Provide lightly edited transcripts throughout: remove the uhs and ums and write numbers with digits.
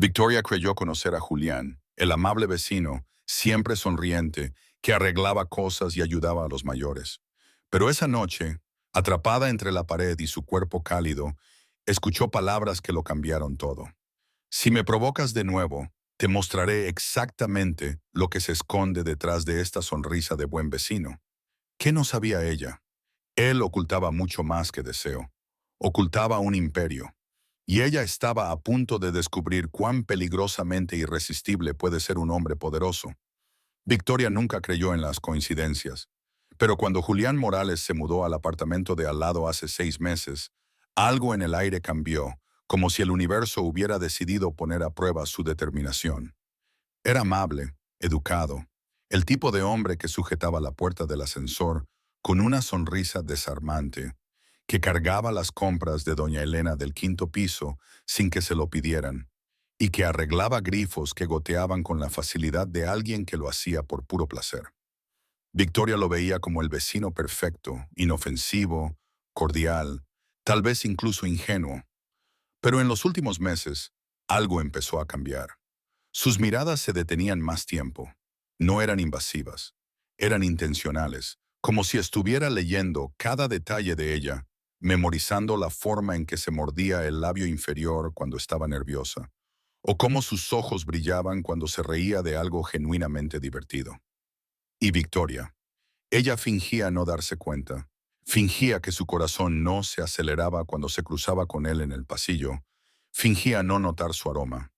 Victoria creyó conocer a Julián, el amable vecino, siempre sonriente, que arreglaba cosas y ayudaba a los mayores. Pero esa noche, atrapada entre la pared y su cuerpo cálido, escuchó palabras que lo cambiaron todo. Si me provocas de nuevo, te mostraré exactamente lo que se esconde detrás de esta sonrisa de buen vecino. ¿Qué no sabía ella? Él ocultaba mucho más que deseo. Ocultaba un imperio. Y ella estaba a punto de descubrir cuán peligrosamente irresistible puede ser un hombre poderoso. Victoria nunca creyó en las coincidencias. Pero cuando Julián Morales se mudó al apartamento de al lado hace 6 meses, algo en el aire cambió, como si el universo hubiera decidido poner a prueba su determinación. Era amable, educado, el tipo de hombre que sujetaba la puerta del ascensor con una sonrisa desarmante, que cargaba las compras de doña Elena del quinto piso sin que se lo pidieran, y que arreglaba grifos que goteaban con la facilidad de alguien que lo hacía por puro placer. Victoria lo veía como el vecino perfecto, inofensivo, cordial, tal vez incluso ingenuo. Pero en los últimos meses, algo empezó a cambiar. Sus miradas se detenían más tiempo. No eran invasivas, eran intencionales, como si estuviera leyendo cada detalle de ella, memorizando la forma en que se mordía el labio inferior cuando estaba nerviosa, o cómo sus ojos brillaban cuando se reía de algo genuinamente divertido. Y Victoria, ella fingía no darse cuenta, fingía que su corazón no se aceleraba cuando se cruzaba con él en el pasillo, fingía no notar su aroma.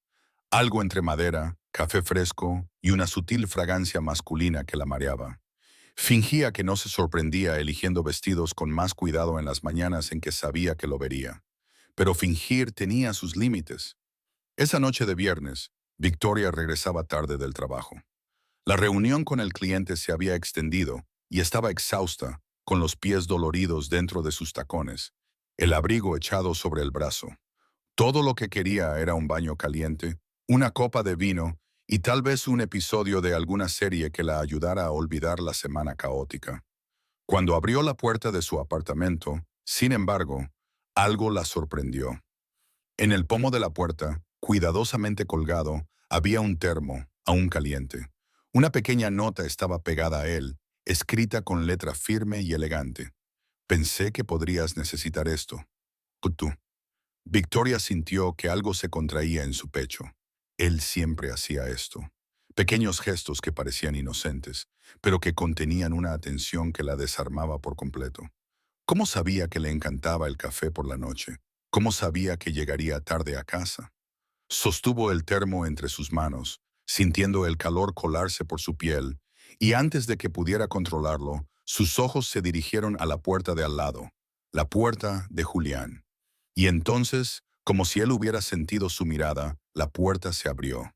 Algo entre madera, café fresco y una sutil fragancia masculina que la mareaba. Fingía que no se sorprendía eligiendo vestidos con más cuidado en las mañanas en que sabía que lo vería. Pero fingir tenía sus límites. Esa noche de viernes, Victoria regresaba tarde del trabajo. La reunión con el cliente se había extendido y estaba exhausta, con los pies doloridos dentro de sus tacones, el abrigo echado sobre el brazo. Todo lo que quería era un baño caliente, una copa de vino y tal vez un episodio de alguna serie que la ayudara a olvidar la semana caótica. Cuando abrió la puerta de su apartamento, sin embargo, algo la sorprendió. En el pomo de la puerta, cuidadosamente colgado, había un termo, aún caliente. Una pequeña nota estaba pegada a él, escrita con letra firme y elegante. Pensé que podrías necesitar esto. Tú. Victoria sintió que algo se contraía en su pecho. Él siempre hacía esto. Pequeños gestos que parecían inocentes, pero que contenían una atención que la desarmaba por completo. ¿Cómo sabía que le encantaba el café por la noche? ¿Cómo sabía que llegaría tarde a casa? Sostuvo el termo entre sus manos, sintiendo el calor colarse por su piel, y antes de que pudiera controlarlo, sus ojos se dirigieron a la puerta de al lado, la puerta de Julián. Y entonces, como si él hubiera sentido su mirada, la puerta se abrió.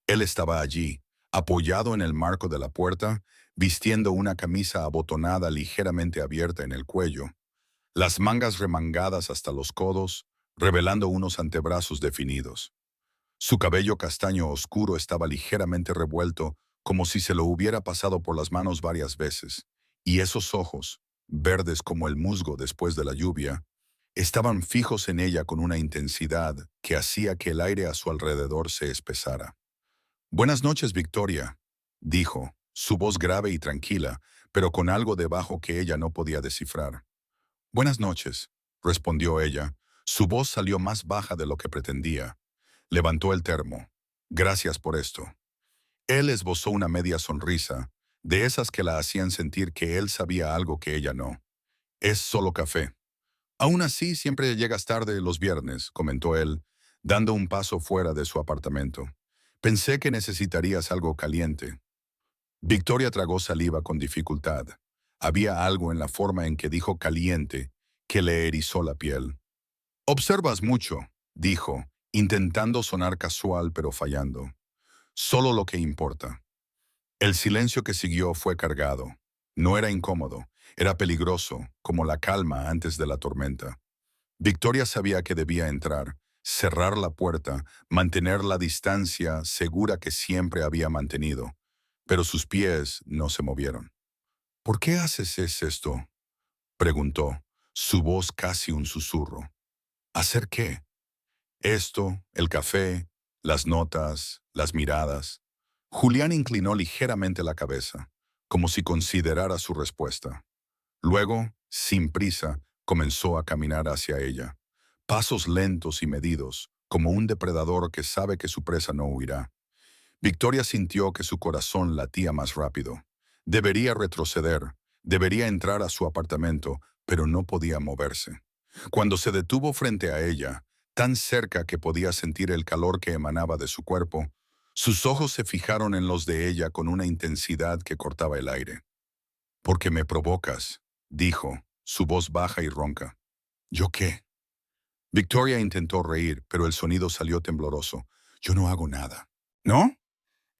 Él estaba allí, apoyado en el marco de la puerta, vistiendo una camisa abotonada ligeramente abierta en el cuello, las mangas remangadas hasta los codos, revelando unos antebrazos definidos. Su cabello castaño oscuro estaba ligeramente revuelto, como si se lo hubiera pasado por las manos varias veces, y esos ojos, verdes como el musgo después de la lluvia, estaban fijos en ella con una intensidad que hacía que el aire a su alrededor se espesara. «Buenas noches, Victoria», dijo, su voz grave y tranquila, pero con algo debajo que ella no podía descifrar. «Buenas noches», respondió ella. Su voz salió más baja de lo que pretendía. Levantó el termo. «Gracias por esto». Él esbozó una media sonrisa, de esas que la hacían sentir que él sabía algo que ella no. «Es solo café». «Aún así, siempre llegas tarde los viernes», comentó él, dando un paso fuera de su apartamento. «Pensé que necesitarías algo caliente». Victoria tragó saliva con dificultad. Había algo en la forma en que dijo caliente que le erizó la piel. «Observas mucho», dijo, intentando sonar casual pero fallando. «Solo lo que importa». El silencio que siguió fue cargado. No era incómodo, era peligroso, como la calma antes de la tormenta. Victoria sabía que debía entrar, cerrar la puerta, mantener la distancia segura que siempre había mantenido, pero sus pies no se movieron. «¿Por qué haces esto?», preguntó, su voz casi un susurro. «¿Hacer qué?». «Esto, el café, las notas, las miradas. Julián inclinó ligeramente la cabeza, como si considerara su respuesta. Luego, sin prisa, comenzó a caminar hacia ella. Pasos lentos y medidos, como un depredador que sabe que su presa no huirá. Victoria sintió que su corazón latía más rápido. Debería retroceder, debería entrar a su apartamento, pero no podía moverse. Cuando se detuvo frente a ella, tan cerca que podía sentir el calor que emanaba de su cuerpo, sus ojos se fijaron en los de ella con una intensidad que cortaba el aire. «Porque me provocas», dijo, su voz baja y ronca. «¿Yo qué?» Victoria intentó reír, pero el sonido salió tembloroso. «Yo no hago nada». ¿No?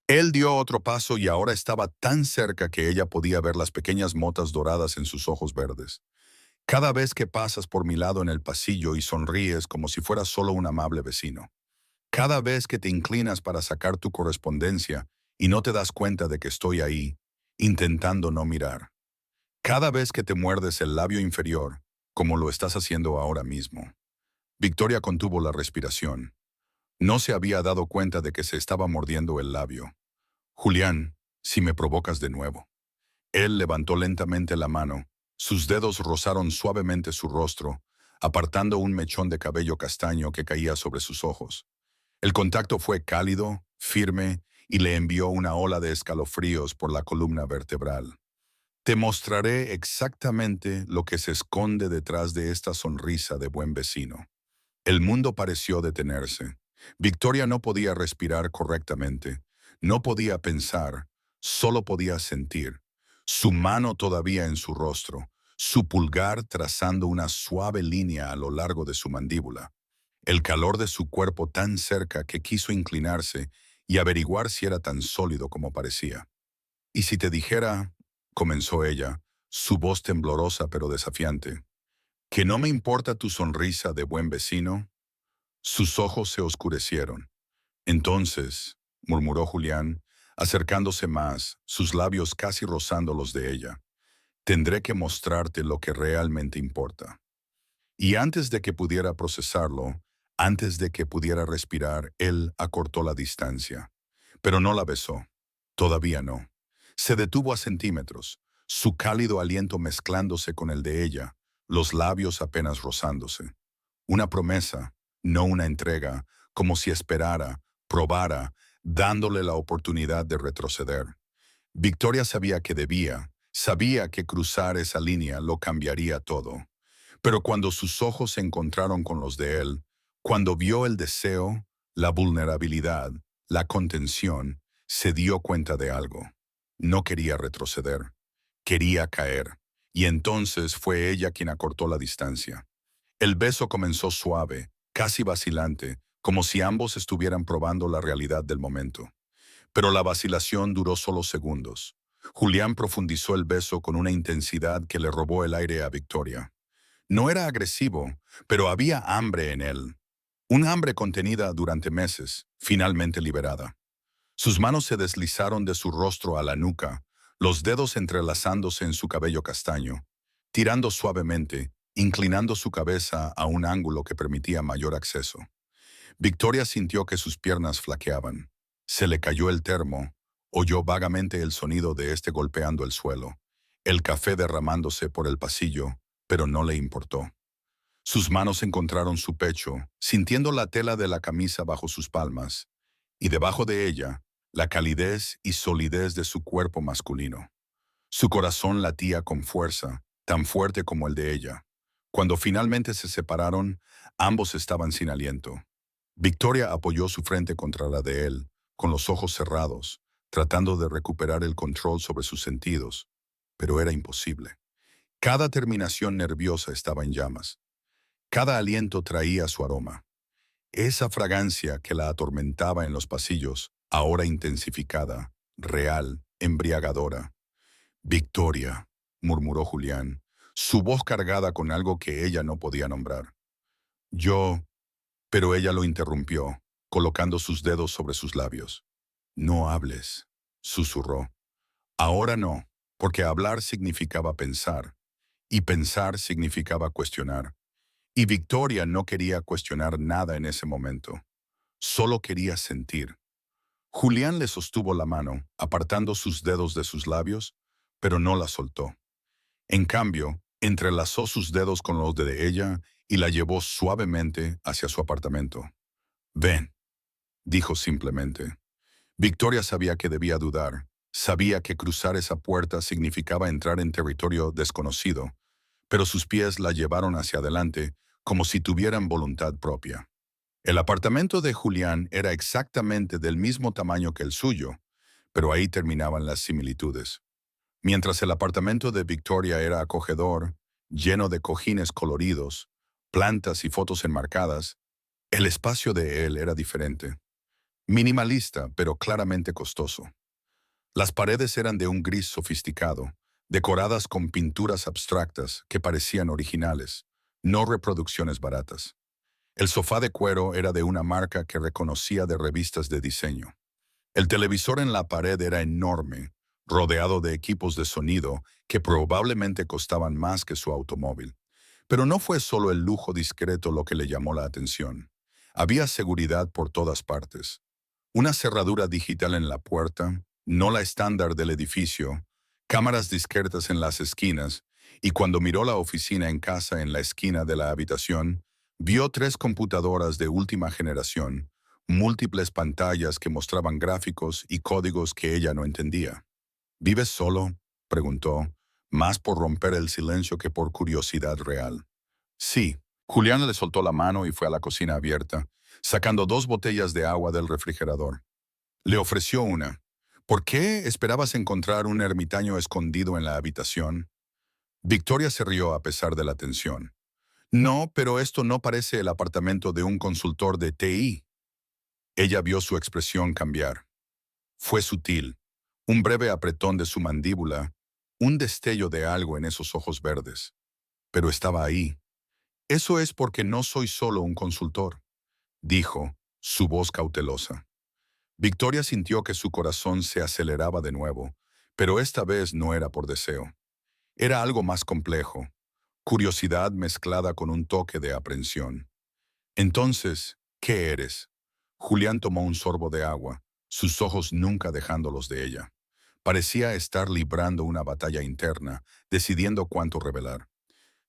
Él dio otro paso y ahora estaba tan cerca que ella podía ver las pequeñas motas doradas en sus ojos verdes. «Cada vez que pasas por mi lado en el pasillo y sonríes como si fueras solo un amable vecino. Cada vez que te inclinas para sacar tu correspondencia y no te das cuenta de que estoy ahí, intentando no mirar. Cada vez que te muerdes el labio inferior, como lo estás haciendo ahora mismo». Victoria contuvo la respiración. No se había dado cuenta de que se estaba mordiendo el labio. «Julián, si me provocas de nuevo». Él levantó lentamente la mano. Sus dedos rozaron suavemente su rostro, apartando un mechón de cabello castaño que caía sobre sus ojos. El contacto fue cálido, firme, y le envió una ola de escalofríos por la columna vertebral. «Te mostraré exactamente lo que se esconde detrás de esta sonrisa de buen vecino». El mundo pareció detenerse. Victoria no podía respirar correctamente, no podía pensar, solo podía sentir. Su mano todavía en su rostro, su pulgar trazando una suave línea a lo largo de su mandíbula. El calor de su cuerpo tan cerca que quiso inclinarse y averiguar si era tan sólido como parecía. «¿Y si te dijera?» comenzó ella, su voz temblorosa pero desafiante. «¿Que no me importa tu sonrisa de buen vecino?» Sus ojos se oscurecieron. «Entonces», murmuró Julián, acercándose más, sus labios casi rozando los de ella, «tendré que mostrarte lo que realmente importa». Y antes de que pudiera procesarlo, antes de que pudiera respirar, él acortó la distancia. Pero no la besó. Todavía no. Se detuvo a centímetros, su cálido aliento mezclándose con el de ella, los labios apenas rozándose. Una promesa, no una entrega, como si esperara, probara, dándole la oportunidad de retroceder. Victoria sabía que cruzar esa línea lo cambiaría todo. Pero cuando sus ojos se encontraron con los de él, cuando vio el deseo, la vulnerabilidad, la contención, se dio cuenta de algo. No quería retroceder, quería caer, y entonces fue ella quien acortó la distancia. El beso comenzó suave, casi vacilante, como si ambos estuvieran probando la realidad del momento. Pero la vacilación duró solo segundos. Julián profundizó el beso con una intensidad que le robó el aire a Victoria. No era agresivo, pero había hambre en él. Un hambre contenida durante meses, finalmente liberada. Sus manos se deslizaron de su rostro a la nuca, los dedos entrelazándose en su cabello castaño, tirando suavemente, inclinando su cabeza a un ángulo que permitía mayor acceso. Victoria sintió que sus piernas flaqueaban. Se le cayó el termo, oyó vagamente el sonido de este golpeando el suelo, el café derramándose por el pasillo, pero no le importó. Sus manos encontraron su pecho, sintiendo la tela de la camisa bajo sus palmas, y debajo de ella, la calidez y solidez de su cuerpo masculino. Su corazón latía con fuerza, tan fuerte como el de ella. Cuando finalmente se separaron, ambos estaban sin aliento. Victoria apoyó su frente contra la de él, con los ojos cerrados, tratando de recuperar el control sobre sus sentidos, pero era imposible. Cada terminación nerviosa estaba en llamas. Cada aliento traía su aroma. Esa fragancia que la atormentaba en los pasillos, ahora intensificada, real, embriagadora. «Victoria», murmuró Julián, su voz cargada con algo que ella no podía nombrar. «Yo...» Pero ella lo interrumpió, colocando sus dedos sobre sus labios. «No hables», susurró. «Ahora no, porque hablar significaba pensar, y pensar significaba cuestionar. Y Victoria no quería cuestionar nada en ese momento. Solo quería sentir. Julián le sostuvo la mano, apartando sus dedos de sus labios, pero no la soltó. En cambio, entrelazó sus dedos con los de ella y la llevó suavemente hacia su apartamento. «Ven», dijo simplemente. Victoria sabía que debía dudar. Sabía que cruzar esa puerta significaba entrar en territorio desconocido, pero sus pies la llevaron hacia adelante como si tuvieran voluntad propia. El apartamento de Julián era exactamente del mismo tamaño que el suyo, pero ahí terminaban las similitudes. Mientras el apartamento de Victoria era acogedor, lleno de cojines coloridos, plantas y fotos enmarcadas, el espacio de él era diferente. Minimalista, pero claramente costoso. Las paredes eran de un gris sofisticado, decoradas con pinturas abstractas que parecían originales, no reproducciones baratas. El sofá de cuero era de una marca que reconocía de revistas de diseño. El televisor en la pared era enorme, rodeado de equipos de sonido que probablemente costaban más que su automóvil. Pero no fue solo el lujo discreto lo que le llamó la atención. Había seguridad por todas partes. Una cerradura digital en la puerta, no la estándar del edificio, cámaras discretas en las esquinas, y cuando miró la oficina en casa en la esquina de la habitación, vio 3 computadoras de última generación, múltiples pantallas que mostraban gráficos y códigos que ella no entendía. ¿Vives solo?, preguntó, más por romper el silencio que por curiosidad real. Sí. Julián le soltó la mano y fue a la cocina abierta, sacando 2 botellas de agua del refrigerador. Le ofreció una. ¿Por qué esperabas encontrar un ermitaño escondido en la habitación? Victoria se rió a pesar de la tensión. No, pero esto no parece el apartamento de un consultor de TI. Ella vio su expresión cambiar. Fue sutil. Un breve apretón de su mandíbula, un destello de algo en esos ojos verdes. Pero estaba ahí. Eso es porque no soy solo un consultor, dijo, su voz cautelosa. Victoria sintió que su corazón se aceleraba de nuevo, pero esta vez no era por deseo. Era algo más complejo, curiosidad mezclada con un toque de aprensión. Entonces, ¿qué eres? Julián tomó un sorbo de agua, sus ojos nunca dejándolos de ella. Parecía estar librando una batalla interna, decidiendo cuánto revelar.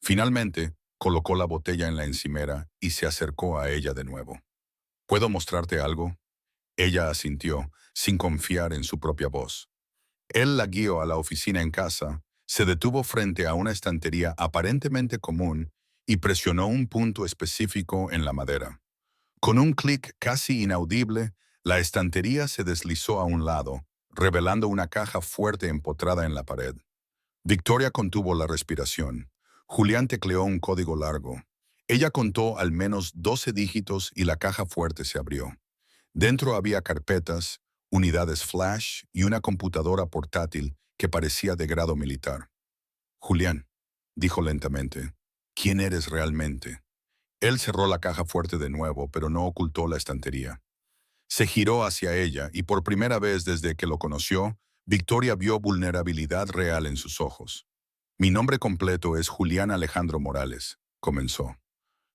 Finalmente, colocó la botella en la encimera y se acercó a ella de nuevo. ¿Puedo mostrarte algo? Ella asintió, sin confiar en su propia voz. Él la guió a la oficina en casa, se detuvo frente a una estantería aparentemente común y presionó un punto específico en la madera. Con un clic casi inaudible, la estantería se deslizó a un lado, revelando una caja fuerte empotrada en la pared. Victoria contuvo la respiración. Julián tecleó un código largo. Ella contó al menos 12 dígitos y la caja fuerte se abrió. Dentro había carpetas, unidades flash y una computadora portátil que parecía de grado militar. «Julián», dijo lentamente, «¿quién eres realmente?». Él cerró la caja fuerte de nuevo, pero no ocultó la estantería. Se giró hacia ella y por primera vez desde que lo conoció, Victoria vio vulnerabilidad real en sus ojos. «Mi nombre completo es Julián Alejandro Morales», comenzó.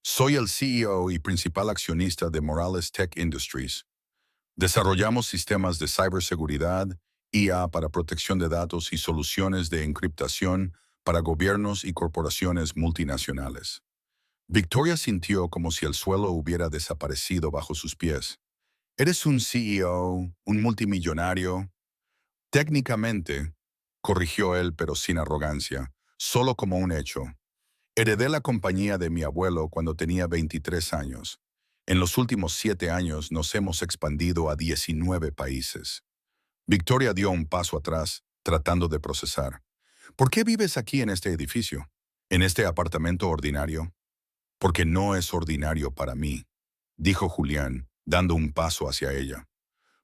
«Soy el CEO y principal accionista de Morales Tech Industries. Desarrollamos sistemas de ciberseguridad, IA para protección de datos y soluciones de encriptación para gobiernos y corporaciones multinacionales». Victoria sintió como si el suelo hubiera desaparecido bajo sus pies. «¿Eres un CEO, un multimillonario?» «Técnicamente», corrigió él pero sin arrogancia, solo como un hecho. «Heredé la compañía de mi abuelo cuando tenía 23 años. En los últimos 7 años nos hemos expandido a 19 países». Victoria dio un paso atrás, tratando de procesar. «¿Por qué vives aquí en este edificio? ¿En este apartamento ordinario?» «Porque no es ordinario para mí», dijo Julián, dando un paso hacia ella.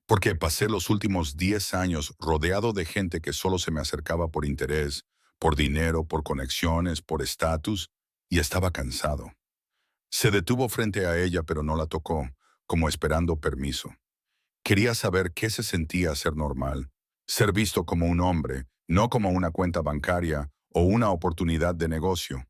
«Porque pasé los últimos 10 años rodeado de gente que solo se me acercaba por interés, por dinero, por conexiones, por estatus, y estaba cansado». Se detuvo frente a ella pero no la tocó, como esperando permiso. Quería saber qué se sentía ser normal, ser visto como un hombre, no como una cuenta bancaria o una oportunidad de negocio.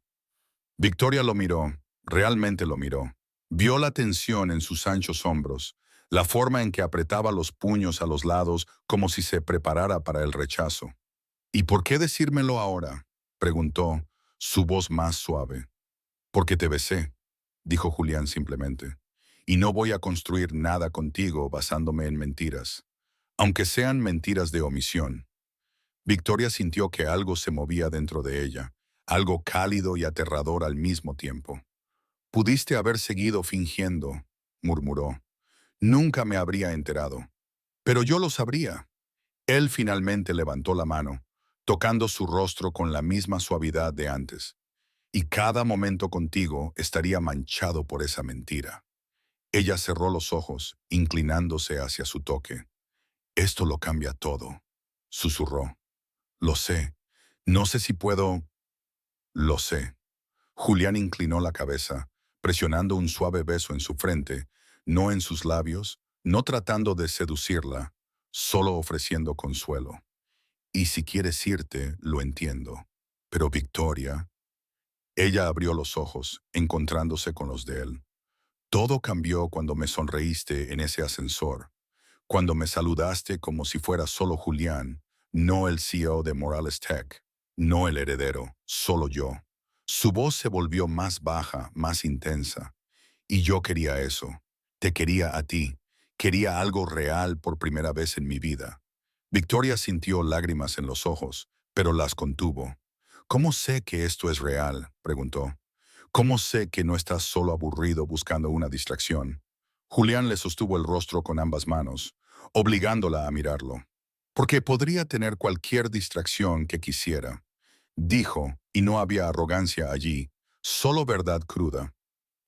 Victoria lo miró, realmente lo miró. Vio la tensión en sus anchos hombros, la forma en que apretaba los puños a los lados como si se preparara para el rechazo. ¿Y por qué decírmelo ahora?, preguntó, su voz más suave. Porque te besé, dijo Julián simplemente, y no voy a construir nada contigo basándome en mentiras, aunque sean mentiras de omisión. Victoria sintió que algo se movía dentro de ella, algo cálido y aterrador al mismo tiempo. Pudiste haber seguido fingiendo, murmuró. Nunca me habría enterado. Pero yo lo sabría. Él finalmente levantó la mano, tocando su rostro con la misma suavidad de antes. Y cada momento contigo estaría manchado por esa mentira. Ella cerró los ojos, inclinándose hacia su toque. Esto lo cambia todo, susurró. Lo sé. No sé si puedo... Lo sé. Julián inclinó la cabeza, presionando un suave beso en su frente, no en sus labios, no tratando de seducirla, solo ofreciendo consuelo. Y si quieres irte, lo entiendo. Pero Victoria... Ella abrió los ojos, encontrándose con los de él. Todo cambió cuando me sonreíste en ese ascensor, cuando me saludaste como si fuera solo Julián, no el CEO de Morales Tech, no el heredero, solo yo. Su voz se volvió más baja, más intensa. Y yo quería eso. Te quería a ti. Quería algo real por primera vez en mi vida. Victoria sintió lágrimas en los ojos, pero las contuvo. ¿Cómo sé que esto es real?, preguntó. ¿Cómo sé que no estás solo aburrido buscando una distracción? Julián le sostuvo el rostro con ambas manos, obligándola a mirarlo. Porque podría tener cualquier distracción que quisiera, dijo, y no había arrogancia allí, solo verdad cruda.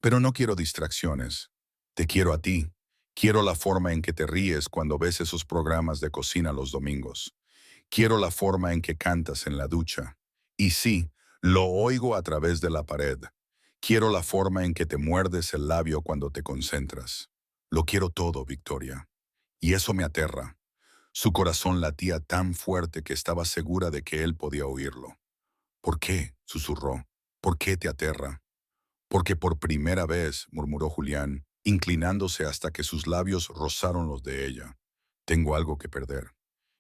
Pero no quiero distracciones. Te quiero a ti. Quiero la forma en que te ríes cuando ves esos programas de cocina los domingos. Quiero la forma en que cantas en la ducha. Y sí, lo oigo a través de la pared. Quiero la forma en que te muerdes el labio cuando te concentras. Lo quiero todo, Victoria. Y eso me aterra. Su corazón latía tan fuerte que estaba segura de que él podía oírlo. ¿Por qué?, susurró. ¿Por qué te aterra? Porque por primera vez, murmuró Julián, inclinándose hasta que sus labios rozaron los de ella. Tengo algo que perder.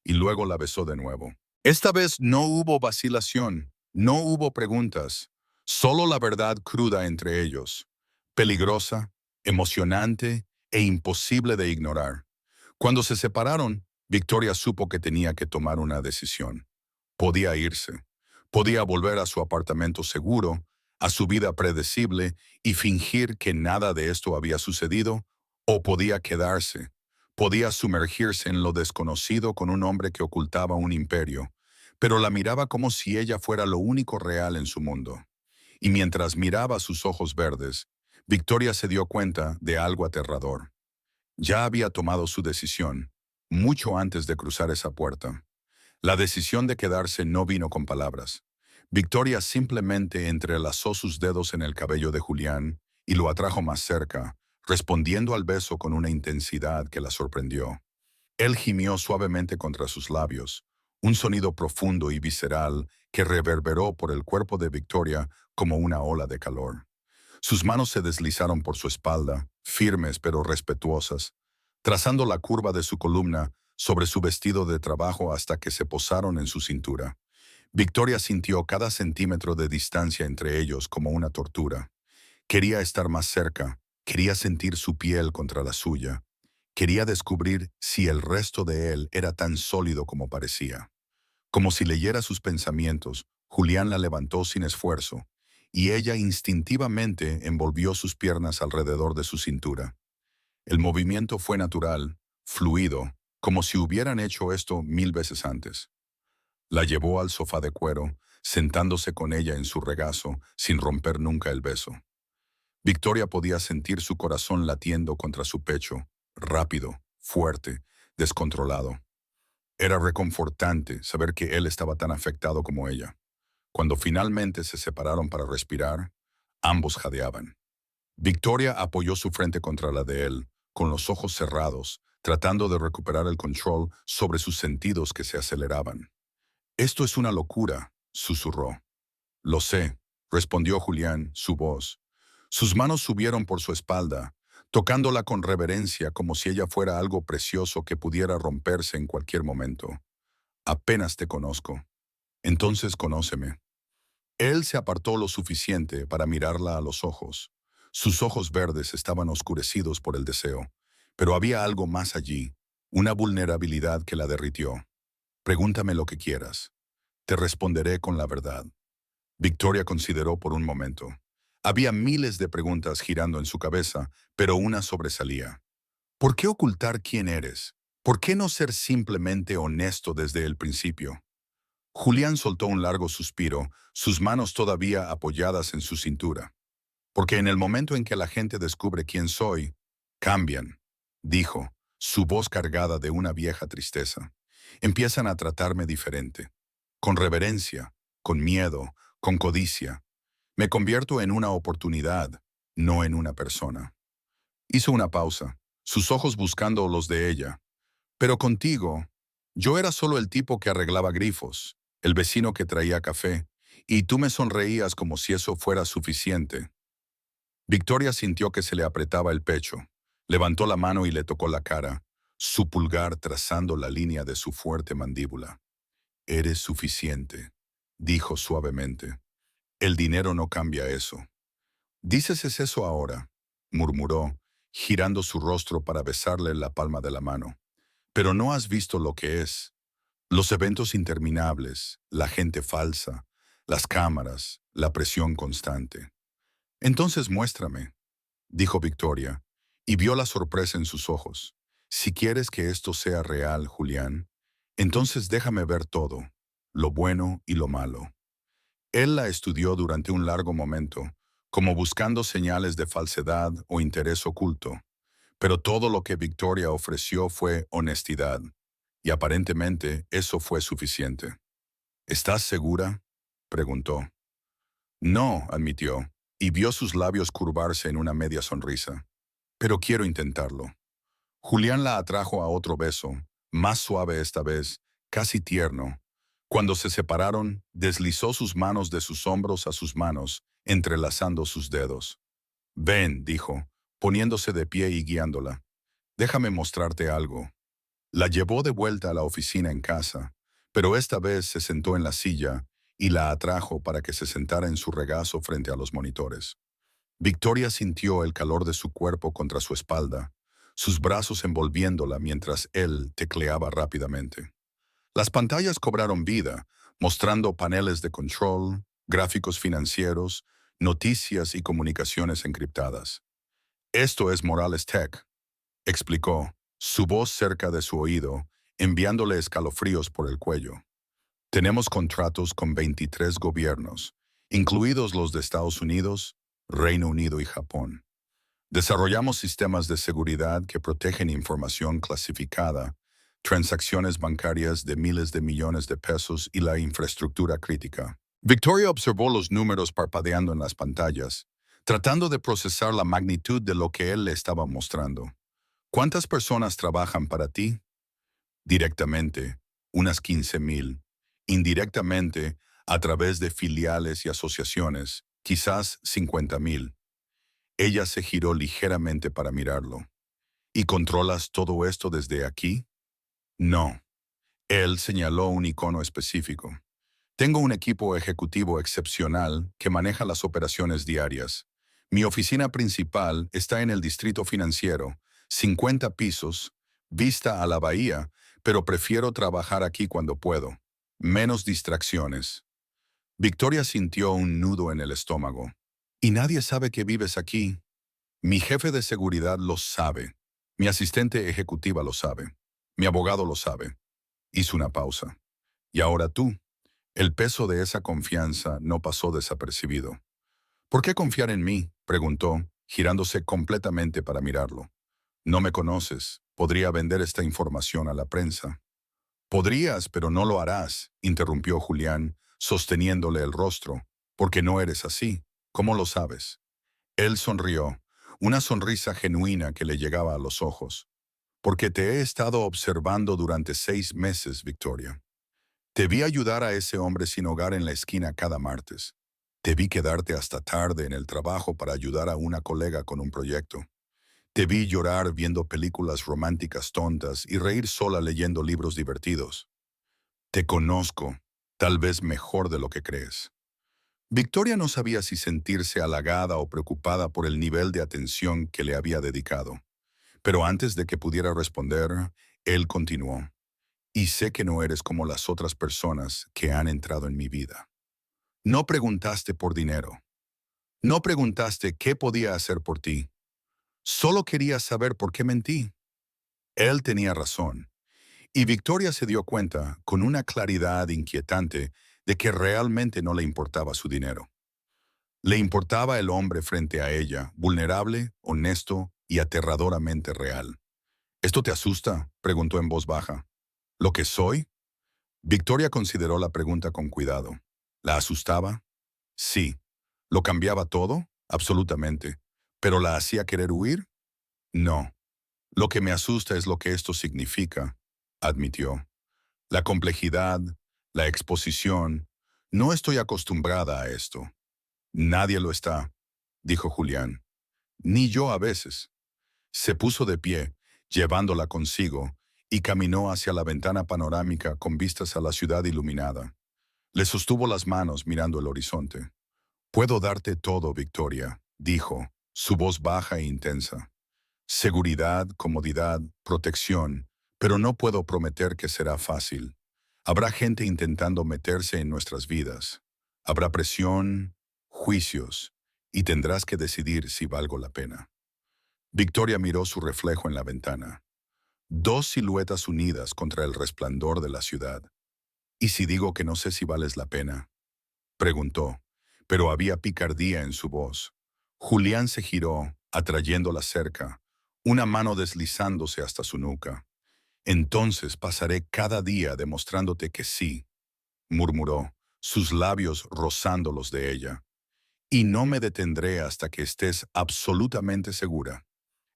Y luego la besó de nuevo. Esta vez no hubo vacilación, no hubo preguntas, solo la verdad cruda entre ellos, peligrosa, emocionante e imposible de ignorar. Cuando se separaron, Victoria supo que tenía que tomar una decisión. Podía irse, podía volver a su apartamento seguro, a su vida predecible y fingir que nada de esto había sucedido, o podía quedarse, podía sumergirse en lo desconocido con un hombre que ocultaba un imperio, pero la miraba como si ella fuera lo único real en su mundo. Y mientras miraba sus ojos verdes, Victoria se dio cuenta de algo aterrador. Ya había tomado su decisión, mucho antes de cruzar esa puerta. La decisión de quedarse no vino con palabras. Victoria simplemente entrelazó sus dedos en el cabello de Julián y lo atrajo más cerca, respondiendo al beso con una intensidad que la sorprendió. Él gimió suavemente contra sus labios, un sonido profundo y visceral que reverberó por el cuerpo de Victoria como una ola de calor. Sus manos se deslizaron por su espalda, firmes pero respetuosas, trazando la curva de su columna sobre su vestido de trabajo hasta que se posaron en su cintura. Victoria sintió cada centímetro de distancia entre ellos como una tortura. Quería estar más cerca, quería sentir su piel contra la suya. Quería descubrir si el resto de él era tan sólido como parecía. Como si leyera sus pensamientos, Julián la levantó sin esfuerzo, y ella instintivamente envolvió sus piernas alrededor de su cintura. El movimiento fue natural, fluido, como si hubieran hecho esto 1000 veces antes. La llevó al sofá de cuero, sentándose con ella en su regazo, sin romper nunca el beso. Victoria podía sentir su corazón latiendo contra su pecho, rápido, fuerte, descontrolado. Era reconfortante saber que él estaba tan afectado como ella. Cuando finalmente se separaron para respirar, ambos jadeaban. Victoria apoyó su frente contra la de él, con los ojos cerrados, tratando de recuperar el control sobre sus sentidos que se aceleraban. «Esto es una locura», susurró. «Lo sé», respondió Julián, su voz. Sus manos subieron por su espalda, tocándola con reverencia como si ella fuera algo precioso que pudiera romperse en cualquier momento. Apenas te conozco. Entonces conóceme. Él se apartó lo suficiente para mirarla a los ojos. Sus ojos verdes estaban oscurecidos por el deseo, pero había algo más allí, una vulnerabilidad que la derritió. Pregúntame lo que quieras. Te responderé con la verdad. Victoria consideró por un momento. Había miles de preguntas girando en su cabeza, pero una sobresalía. ¿Por qué ocultar quién eres? ¿Por qué no ser simplemente honesto desde el principio? Julián soltó un largo suspiro, sus manos todavía apoyadas en su cintura. Porque en el momento en que la gente descubre quién soy, cambian, dijo, su voz cargada de una vieja tristeza. Empiezan a tratarme diferente, con reverencia, con miedo, con codicia. Me convierto en una oportunidad, no en una persona. Hizo una pausa, sus ojos buscando los de ella. Pero contigo, yo era solo el tipo que arreglaba grifos, el vecino que traía café, y tú me sonreías como si eso fuera suficiente. Victoria sintió que se le apretaba el pecho. Levantó la mano y le tocó la cara, su pulgar trazando la línea de su fuerte mandíbula. Eres suficiente, dijo suavemente. El dinero no cambia eso. Dices es eso ahora, murmuró, girando su rostro para besarle la palma de la mano. Pero no has visto lo que es. Los eventos interminables, la gente falsa, las cámaras, la presión constante. Entonces muéstrame, dijo Victoria, y vio la sorpresa en sus ojos. Si quieres que esto sea real, Julián, entonces déjame ver todo, lo bueno y lo malo. Él la estudió durante un largo momento, como buscando señales de falsedad o interés oculto, pero todo lo que Victoria ofreció fue honestidad, y aparentemente eso fue suficiente. ¿Estás segura?, preguntó. No, admitió, y vio sus labios curvarse en una media sonrisa. Pero quiero intentarlo. Julián la atrajo a otro beso, más suave esta vez, casi tierno. Cuando se separaron, deslizó sus manos de sus hombros a sus manos, entrelazando sus dedos. Ven, dijo, poniéndose de pie y guiándola. Déjame mostrarte algo. La llevó de vuelta a la oficina en casa, pero esta vez se sentó en la silla y la atrajo para que se sentara en su regazo frente a los monitores. Victoria sintió el calor de su cuerpo contra su espalda, sus brazos envolviéndola mientras él tecleaba rápidamente. Las pantallas cobraron vida, mostrando paneles de control, gráficos financieros, noticias y comunicaciones encriptadas. Esto es Morales Tech, explicó, su voz cerca de su oído, enviándole escalofríos por el cuello. Tenemos contratos con 23 gobiernos, incluidos los de Estados Unidos, Reino Unido y Japón. Desarrollamos sistemas de seguridad que protegen información clasificada, transacciones bancarias de miles de millones de pesos y la infraestructura crítica. Victoria observó los números parpadeando en las pantallas, tratando de procesar la magnitud de lo que él le estaba mostrando. ¿Cuántas personas trabajan para ti? Directamente, unas 15,000. Indirectamente, a través de filiales y asociaciones, quizás 50,000. Ella se giró ligeramente para mirarlo. ¿Y controlas todo esto desde aquí? No. Él señaló un icono específico. Tengo un equipo ejecutivo excepcional que maneja las operaciones diarias. Mi oficina principal está en el distrito financiero, 50 pisos, vista a la bahía, pero prefiero trabajar aquí cuando puedo. Menos distracciones. Victoria sintió un nudo en el estómago. Y nadie sabe que vives aquí. Mi jefe de seguridad lo sabe. Mi asistente ejecutiva lo sabe. Mi abogado lo sabe. Hizo una pausa. Y ahora tú. El peso de esa confianza no pasó desapercibido. ¿Por qué confiar en mí?, preguntó, girándose completamente para mirarlo. No me conoces. Podría vender esta información a la prensa. Podrías, pero no lo harás, interrumpió Julián, sosteniéndole el rostro, porque no eres así. ¿Cómo lo sabes? Él sonrió, una sonrisa genuina que le llegaba a los ojos. Porque te he estado observando durante 6 meses, Victoria. Te vi ayudar a ese hombre sin hogar en la esquina cada martes. Te vi quedarte hasta tarde en el trabajo para ayudar a una colega con un proyecto. Te vi llorar viendo películas románticas tontas y reír sola leyendo libros divertidos. Te conozco, tal vez mejor de lo que crees. Victoria no sabía si sentirse halagada o preocupada por el nivel de atención que le había dedicado. Pero antes de que pudiera responder, él continuó. Y sé que no eres como las otras personas que han entrado en mi vida. No preguntaste por dinero. No preguntaste qué podía hacer por ti. Solo querías saber por qué mentí. Él tenía razón. Y Victoria se dio cuenta, con una claridad inquietante, de que realmente no le importaba su dinero. Le importaba el hombre frente a ella, vulnerable, honesto y aterradoramente real. ¿Esto te asusta?, preguntó en voz baja. ¿Lo que soy? Victoria consideró la pregunta con cuidado. ¿La asustaba? Sí. ¿Lo cambiaba todo? Absolutamente. ¿Pero la hacía querer huir? No. Lo que me asusta es lo que esto significa, admitió. La complejidad, la exposición. No estoy acostumbrada a esto. Nadie lo está, dijo Julián. Ni yo a veces. Se puso de pie, llevándola consigo, y caminó hacia la ventana panorámica con vistas a la ciudad iluminada. Le sostuvo las manos mirando el horizonte. Puedo darte todo, Victoria, dijo, su voz baja e intensa. Seguridad, comodidad, protección, pero no puedo prometer que será fácil. Habrá gente intentando meterse en nuestras vidas. Habrá presión, juicios, y tendrás que decidir si valgo la pena. Victoria miró su reflejo en la ventana. Dos siluetas unidas contra el resplandor de la ciudad. ¿Y si digo que no sé si vales la pena?, preguntó, pero había picardía en su voz. Julián se giró, atrayéndola cerca, una mano deslizándose hasta su nuca. Entonces pasaré cada día demostrándote que sí, murmuró, sus labios rozando los de ella. Y no me detendré hasta que estés absolutamente segura.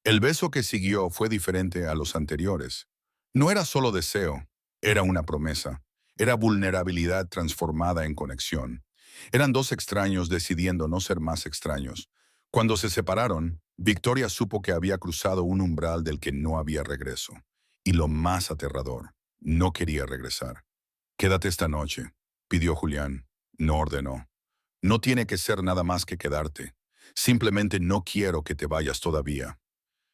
El beso que siguió fue diferente a los anteriores. No era solo deseo, era una promesa. Era vulnerabilidad transformada en conexión. Eran dos extraños decidiendo no ser más extraños. Cuando se separaron, Victoria supo que había cruzado un umbral del que no había regreso. Y lo más aterrador, no quería regresar. Quédate esta noche, pidió Julián. No ordenó. No tiene que ser nada más que quedarte. Simplemente no quiero que te vayas todavía.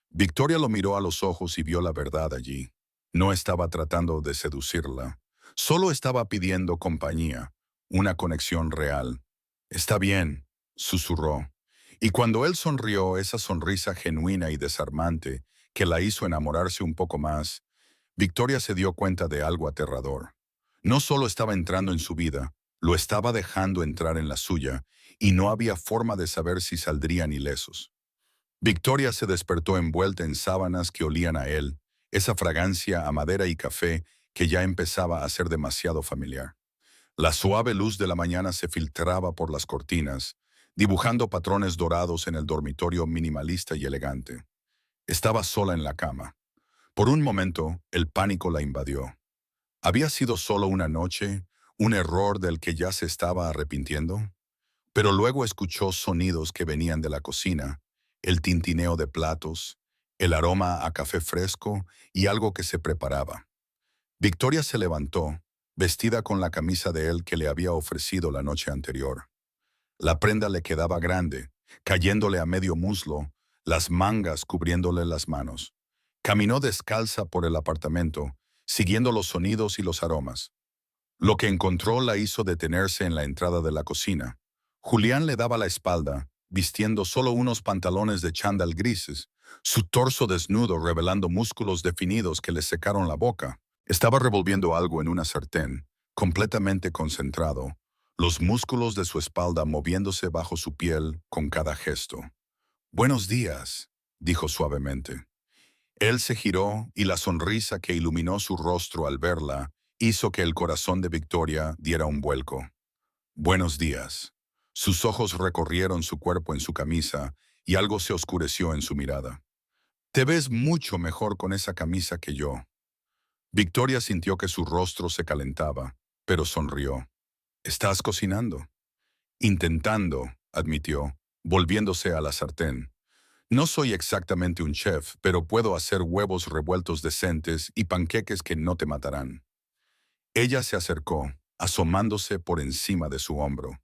Victoria lo miró a los ojos y vio la verdad allí. No estaba tratando de seducirla. Solo estaba pidiendo compañía, una conexión real. Está bien, susurró. Y cuando él sonrió, esa sonrisa genuina y desarmante que la hizo enamorarse un poco más, Victoria se dio cuenta de algo aterrador. No solo estaba entrando en su vida, lo estaba dejando entrar en la suya, y no había forma de saber si saldrían ilesos. Victoria se despertó envuelta en sábanas que olían a él, esa fragancia a madera y café que ya empezaba a ser demasiado familiar. La suave luz de la mañana se filtraba por las cortinas, dibujando patrones dorados en el dormitorio minimalista y elegante. Estaba sola en la cama. Por un momento, el pánico la invadió. ¿Había sido solo una noche, un error del que ya se estaba arrepintiendo? Pero luego escuchó sonidos que venían de la cocina, el tintineo de platos, el aroma a café fresco y algo que se preparaba. Victoria se levantó, vestida con la camisa de él que le había ofrecido la noche anterior. La prenda le quedaba grande, cayéndole a medio muslo, las mangas cubriéndole las manos. Caminó descalza por el apartamento, siguiendo los sonidos y los aromas. Lo que encontró la hizo detenerse en la entrada de la cocina. Julián le daba la espalda, vistiendo solo unos pantalones de chándal grises, su torso desnudo revelando músculos definidos que le secaron la boca. Estaba revolviendo algo en una sartén, completamente concentrado, los músculos de su espalda moviéndose bajo su piel con cada gesto. «Buenos días», dijo suavemente. Él se giró y la sonrisa que iluminó su rostro al verla hizo que el corazón de Victoria diera un vuelco. «Buenos días». Sus ojos recorrieron su cuerpo en su camisa y algo se oscureció en su mirada. «Te ves mucho mejor con esa camisa que yo». Victoria sintió que su rostro se calentaba, pero sonrió. «¿Estás cocinando?» «Intentando», admitió, volviéndose a la sartén. No soy exactamente un chef, pero puedo hacer huevos revueltos decentes y panqueques que no te matarán. Ella se acercó, asomándose por encima de su hombro.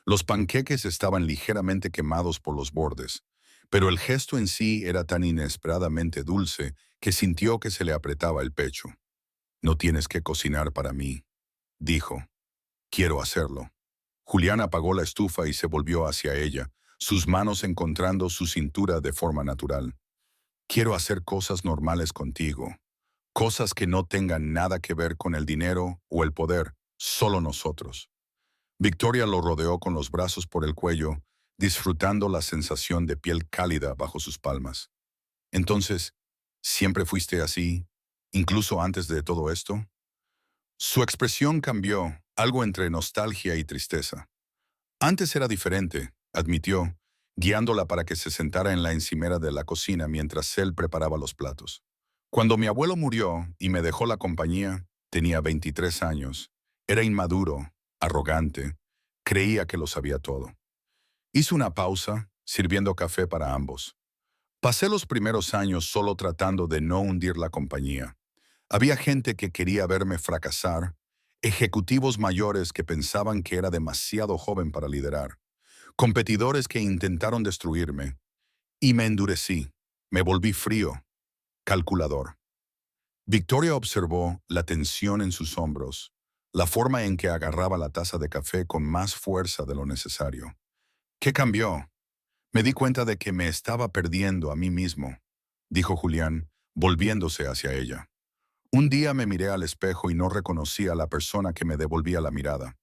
Los panqueques estaban ligeramente quemados por los bordes, pero el gesto en sí era tan inesperadamente dulce que sintió que se le apretaba el pecho. No tienes que cocinar para mí, dijo. Quiero hacerlo. Julián apagó la estufa y se volvió hacia ella, sus manos encontrando su cintura de forma natural. Quiero hacer cosas normales contigo, cosas que no tengan nada que ver con el dinero o el poder, solo nosotros. Victoria lo rodeó con los brazos por el cuello, disfrutando la sensación de piel cálida bajo sus palmas. Entonces, ¿siempre fuiste así, incluso antes de todo esto? Su expresión cambió, algo entre nostalgia y tristeza. Antes era diferente, admitió, guiándola para que se sentara en la encimera de la cocina mientras él preparaba los platos. Cuando mi abuelo murió y me dejó la compañía, tenía 23 años. Era inmaduro, arrogante, creía que lo sabía todo. Hizo una pausa, sirviendo café para ambos. Pasé los primeros años solo tratando de no hundir la compañía. Había gente que quería verme fracasar, ejecutivos mayores que pensaban que era demasiado joven para liderar, competidores que intentaron destruirme, y me endurecí, me volví frío, calculador. Victoria observó la tensión en sus hombros, la forma en que agarraba la taza de café con más fuerza de lo necesario. ¿Qué cambió? Me di cuenta de que me estaba perdiendo a mí mismo, dijo Julián, volviéndose hacia ella. Un día me miré al espejo y no reconocí a la persona que me devolvía la mirada.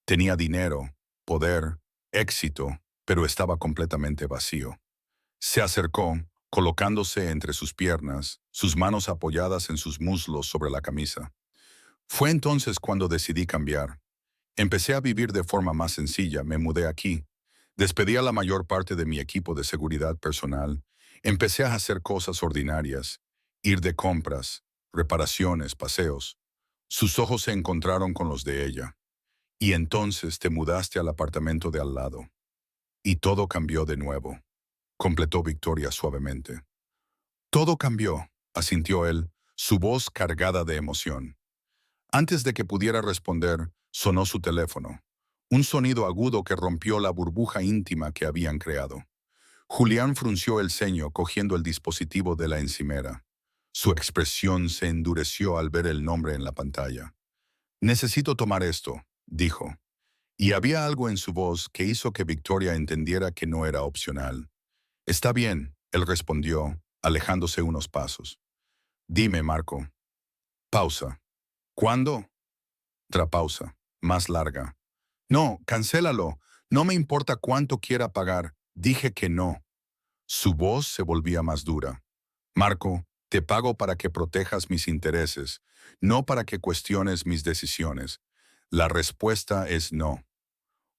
Tenía dinero, poder, éxito, pero estaba completamente vacío. Se acercó, colocándose entre sus piernas, sus manos apoyadas en sus muslos sobre la camisa. Fue entonces cuando decidí cambiar. Empecé a vivir de forma más sencilla, me mudé aquí. Despedí a la mayor parte de mi equipo de seguridad personal. Empecé a hacer cosas ordinarias, ir de compras, reparaciones, paseos. Sus ojos se encontraron con los de ella. Y entonces te mudaste al apartamento de al lado. Y todo cambió de nuevo, completó Victoria suavemente. Todo cambió, asintió él, su voz cargada de emoción. Antes de que pudiera responder, sonó su teléfono. Un sonido agudo que rompió la burbuja íntima que habían creado. Julián frunció el ceño cogiendo el dispositivo de la encimera. Su expresión se endureció al ver el nombre en la pantalla. Necesito tomar esto, dijo. Y había algo en su voz que hizo que Victoria entendiera que no era opcional. Está bien, él respondió, alejándose unos pasos. Dime, Marco. Pausa. ¿Cuándo? Otra pausa, más larga. No, cancélalo. No me importa cuánto quiera pagar. Dije que no. Su voz se volvía más dura. Marco, te pago para que protejas mis intereses, no para que cuestiones mis decisiones. La respuesta es no.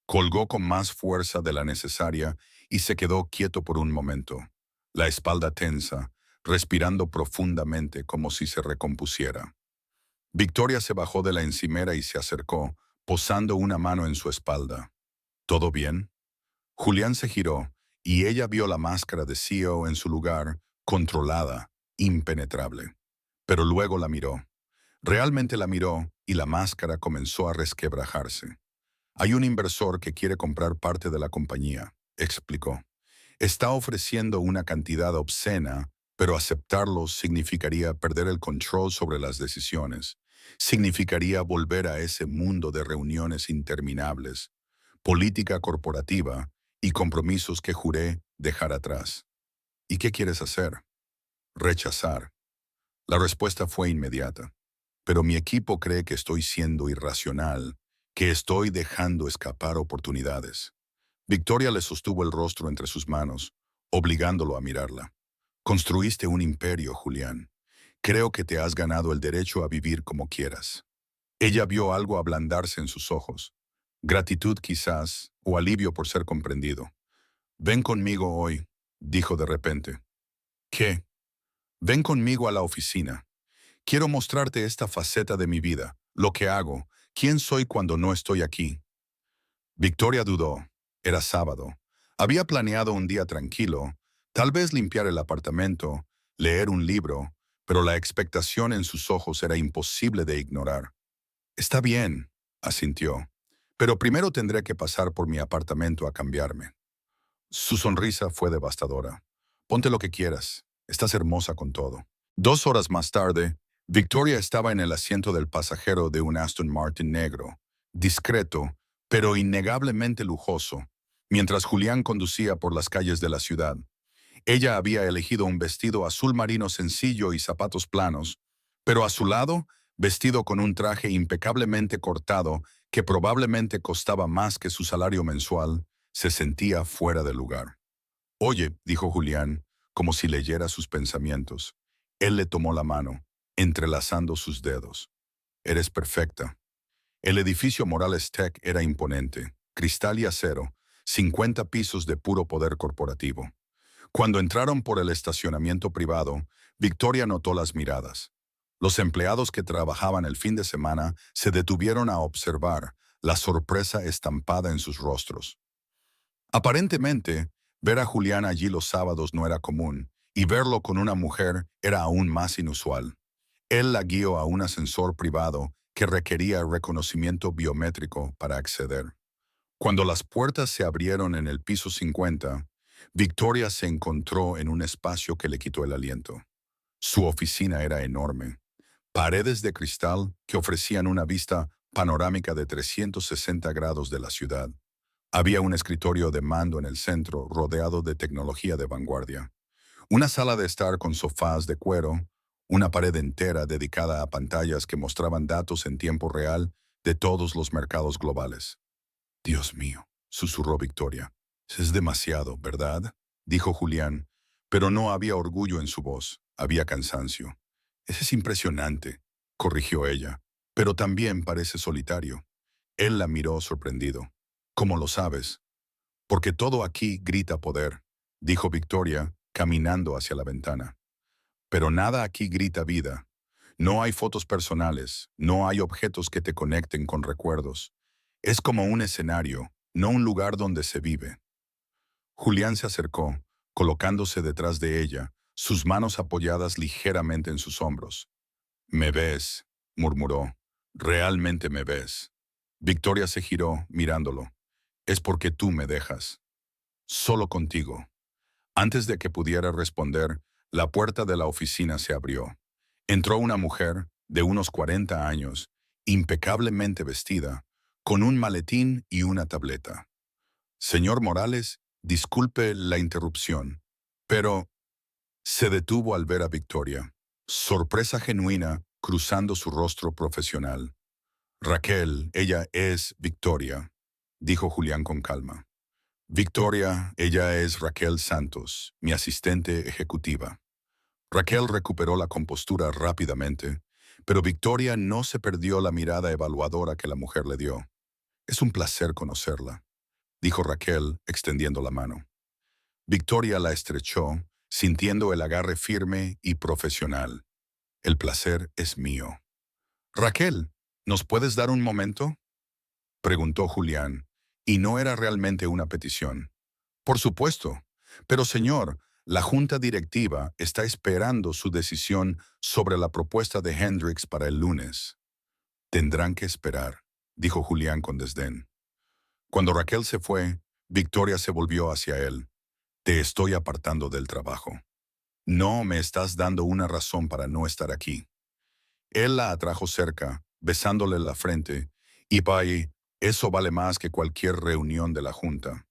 Colgó con más fuerza de la necesaria y se quedó quieto por un momento, la espalda tensa, respirando profundamente como si se recompusiera. Victoria se bajó de la encimera y se acercó, posando una mano en su espalda. ¿Todo bien? Julián se giró, y ella vio la máscara de CEO en su lugar, controlada, impenetrable. Pero luego la miró. Realmente la miró, y la máscara comenzó a resquebrajarse. Hay un inversor que quiere comprar parte de la compañía, explicó. Está ofreciendo una cantidad obscena, pero aceptarlo significaría perder el control sobre las decisiones. Significaría volver a ese mundo de reuniones interminables, política corporativa y compromisos que juré dejar atrás. ¿Y qué quieres hacer? Rechazar. La respuesta fue inmediata. Pero mi equipo cree que estoy siendo irracional, que estoy dejando escapar oportunidades. Victoria le sostuvo el rostro entre sus manos, obligándolo a mirarla. Construiste un imperio, Julián. Creo que te has ganado el derecho a vivir como quieras. Ella vio algo ablandarse en sus ojos. Gratitud quizás, o alivio por ser comprendido. Ven conmigo hoy, dijo de repente. ¿Qué? Ven conmigo a la oficina. Quiero mostrarte esta faceta de mi vida, lo que hago, quién soy cuando no estoy aquí. Victoria dudó. Era sábado. Había planeado un día tranquilo, Tal vez limpiar el apartamento, leer un libro, pero la expectación en sus ojos era imposible de ignorar. Está bien, asintió, pero primero tendré que pasar por mi apartamento a cambiarme. Su sonrisa fue devastadora. Ponte lo que quieras, estás hermosa con todo. 2 horas más tarde, Victoria estaba en el asiento del pasajero de un Aston Martin negro, discreto, pero innegablemente lujoso, mientras Julián conducía por las calles de la ciudad. Ella había elegido un vestido azul marino sencillo y zapatos planos, pero a su lado, vestido con un traje impecablemente cortado que probablemente costaba más que su salario mensual, se sentía fuera de lugar. Oye, dijo Julián, como si leyera sus pensamientos. Él le tomó la mano, entrelazando sus dedos. Eres perfecta. El edificio Morales Tech era imponente, cristal y acero, 50 pisos de puro poder corporativo. Cuando entraron por el estacionamiento privado, Victoria notó las miradas. Los empleados que trabajaban el fin de semana se detuvieron a observar la sorpresa estampada en sus rostros. Aparentemente, ver a Julián allí los sábados no era común, y verlo con una mujer era aún más inusual. Él la guió a un ascensor privado que requería reconocimiento biométrico para acceder. Cuando las puertas se abrieron en el piso 50, Victoria se encontró en un espacio que le quitó el aliento. Su oficina era enorme. Paredes de cristal que ofrecían una vista panorámica de 360 grados de la ciudad. Había un escritorio de mando en el centro, rodeado de tecnología de vanguardia. Una sala de estar con sofás de cuero, una pared entera dedicada a pantallas que mostraban datos en tiempo real de todos los mercados globales. Dios mío, susurró Victoria. Es demasiado, ¿verdad? Dijo Julián, pero no había orgullo en su voz, había cansancio. Ese es impresionante, corrigió ella, pero también parece solitario. Él la miró sorprendido. ¿Cómo lo sabes? Porque todo aquí grita poder, dijo Victoria, caminando hacia la ventana. Pero nada aquí grita vida. No hay fotos personales, no hay objetos que te conecten con recuerdos. Es como un escenario, no un lugar donde se vive. Julián se acercó, colocándose detrás de ella, sus manos apoyadas ligeramente en sus hombros. «Me ves», murmuró. «Realmente me ves». Victoria se giró, mirándolo. «Es porque tú me dejas. Solo contigo». Antes de que pudiera responder, la puerta de la oficina se abrió. Entró una mujer de unos 40 años, impecablemente vestida, con un maletín y una tableta. «Señor Morales, disculpe la interrupción, pero…» Se detuvo al ver a Victoria, sorpresa genuina cruzando su rostro profesional. «Raquel, ella es Victoria», dijo Julián con calma. «Victoria, ella es Raquel Santos, mi asistente ejecutiva». Raquel recuperó la compostura rápidamente, pero Victoria no se perdió la mirada evaluadora que la mujer le dio. «Es un placer conocerla», dijo Raquel, extendiendo la mano. Victoria la estrechó, sintiendo el agarre firme y profesional. «El placer es mío». «Raquel, ¿nos puedes dar un momento?», preguntó Julián, y no era realmente una petición. «Por supuesto, pero señor, la junta directiva está esperando su decisión sobre la propuesta de Hendrix para el lunes». «Tendrán que esperar», dijo Julián con desdén. Cuando Raquel se fue, Victoria se volvió hacia él. «Te estoy apartando del trabajo. No me estás dando una razón para no estar aquí». Él la atrajo cerca, besándole la frente, y «Pai, eso vale más que cualquier reunión de la junta».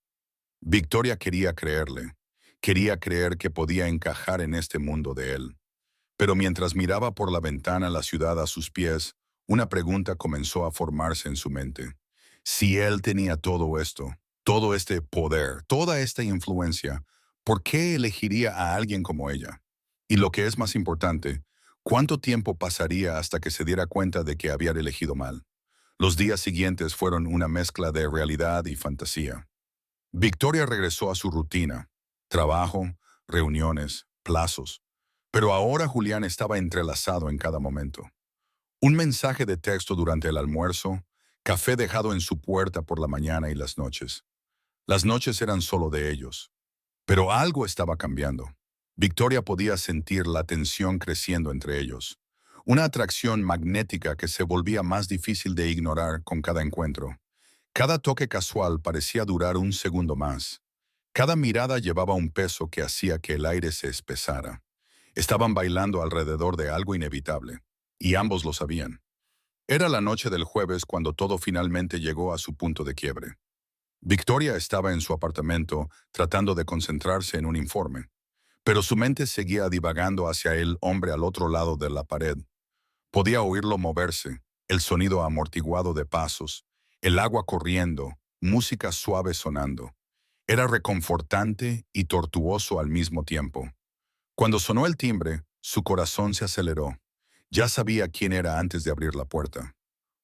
Victoria quería creerle. Quería creer que podía encajar en este mundo de él. Pero mientras miraba por la ventana la ciudad a sus pies, una pregunta comenzó a formarse en su mente. Si él tenía todo esto, todo este poder, toda esta influencia, ¿por qué elegiría a alguien como ella? Y lo que es más importante, ¿cuánto tiempo pasaría hasta que se diera cuenta de que había elegido mal? Los días siguientes fueron una mezcla de realidad y fantasía. Victoria regresó a su rutina, trabajo, reuniones, plazos. Pero ahora Julián estaba entrelazado en cada momento. Un mensaje de texto durante el almuerzo, café dejado en su puerta por la mañana y las noches. Las noches eran solo de ellos. Pero algo estaba cambiando. Victoria podía sentir la tensión creciendo entre ellos, una atracción magnética que se volvía más difícil de ignorar con cada encuentro. Cada toque casual parecía durar un segundo más. Cada mirada llevaba un peso que hacía que el aire se espesara. Estaban bailando alrededor de algo inevitable, y ambos lo sabían. Era la noche del jueves cuando todo finalmente llegó a su punto de quiebre. Victoria estaba en su apartamento tratando de concentrarse en un informe, pero su mente seguía divagando hacia el hombre al otro lado de la pared. Podía oírlo moverse, el sonido amortiguado de pasos, el agua corriendo, música suave sonando. Era reconfortante y tortuoso al mismo tiempo. Cuando sonó el timbre, su corazón se aceleró. Ya sabía quién era antes de abrir la puerta.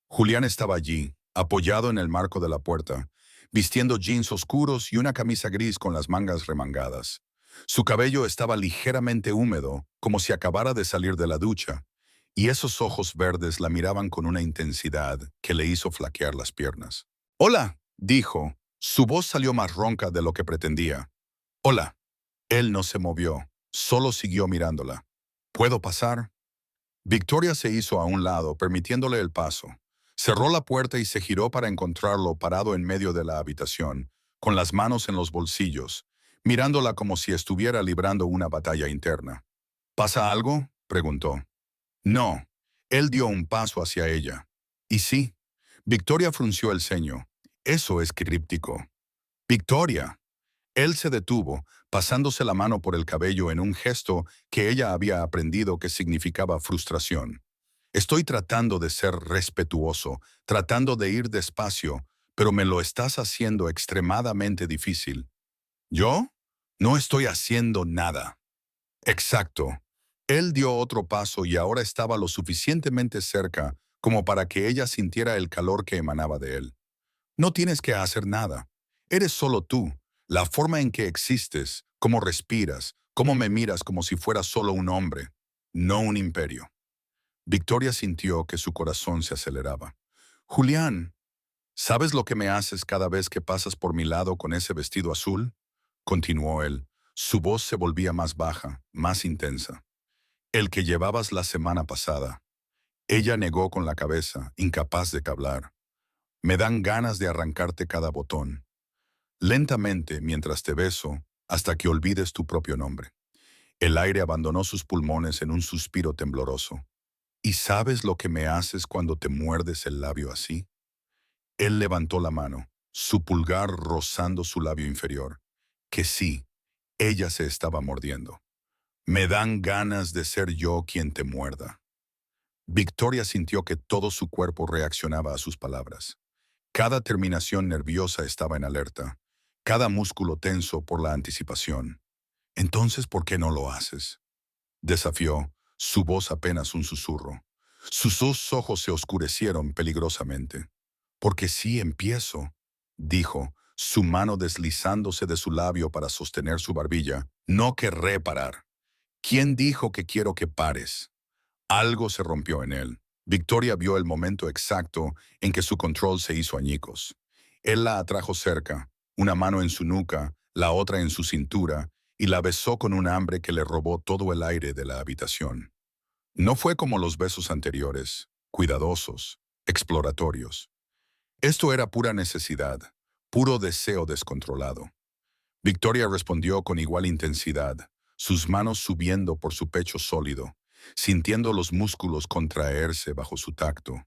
Julián estaba allí, apoyado en el marco de la puerta, vistiendo jeans oscuros y una camisa gris con las mangas remangadas. Su cabello estaba ligeramente húmedo, como si acabara de salir de la ducha, y esos ojos verdes la miraban con una intensidad que le hizo flaquear las piernas. «Hola», dijo. Su voz salió más ronca de lo que pretendía. «Hola». Él no se movió, solo siguió mirándola. «¿Puedo pasar?» Victoria se hizo a un lado, permitiéndole el paso. Cerró la puerta y se giró para encontrarlo parado en medio de la habitación, con las manos en los bolsillos, mirándola como si estuviera librando una batalla interna. «¿Pasa algo?», preguntó. No. Él dio un paso hacia ella. Y sí, Victoria frunció el ceño. Eso es críptico. «Victoria». Él se detuvo, pasándose la mano por el cabello en un gesto que ella había aprendido que significaba frustración. «Estoy tratando de ser respetuoso, tratando de ir despacio, pero me lo estás haciendo extremadamente difícil». «¿Yo? No estoy haciendo nada». «Exacto». Él dio otro paso y ahora estaba lo suficientemente cerca como para que ella sintiera el calor que emanaba de él. «No tienes que hacer nada. Eres solo tú, la forma en que existes, cómo respiras, cómo me miras como si fueras solo un hombre, no un imperio». Victoria sintió que su corazón se aceleraba. «Julián, ¿sabes lo que me haces cada vez que pasas por mi lado con ese vestido azul?», continuó él. Su voz se volvía más baja, más intensa. «El que llevabas la semana pasada». Ella negó con la cabeza, incapaz de hablar. «Me dan ganas de arrancarte cada botón. Lentamente, mientras te beso, hasta que olvides tu propio nombre». El aire abandonó sus pulmones en un suspiro tembloroso. «¿Y sabes lo que me haces cuando te muerdes el labio así?». Él levantó la mano, su pulgar rozando su labio inferior. Que sí, ella se estaba mordiendo. «Me dan ganas de ser yo quien te muerda». Victoria sintió que todo su cuerpo reaccionaba a sus palabras. Cada terminación nerviosa estaba en alerta, cada músculo tenso por la anticipación. «Entonces, ¿por qué no lo haces?», desafió, su voz apenas un susurro. Sus dos ojos se oscurecieron peligrosamente. «Porque sí empiezo», dijo, su mano deslizándose de su labio para sostener su barbilla. «No querré parar». «¿Quién dijo que quiero que pares?». Algo se rompió en él. Victoria vio el momento exacto en que su control se hizo añicos. Él la atrajo cerca, una mano en su nuca, la otra en su cintura, y la besó con un hambre que le robó todo el aire de la habitación. No fue como los besos anteriores, cuidadosos, exploratorios. Esto era pura necesidad, puro deseo descontrolado. Victoria respondió con igual intensidad, sus manos subiendo por su pecho sólido, sintiendo los músculos contraerse bajo su tacto.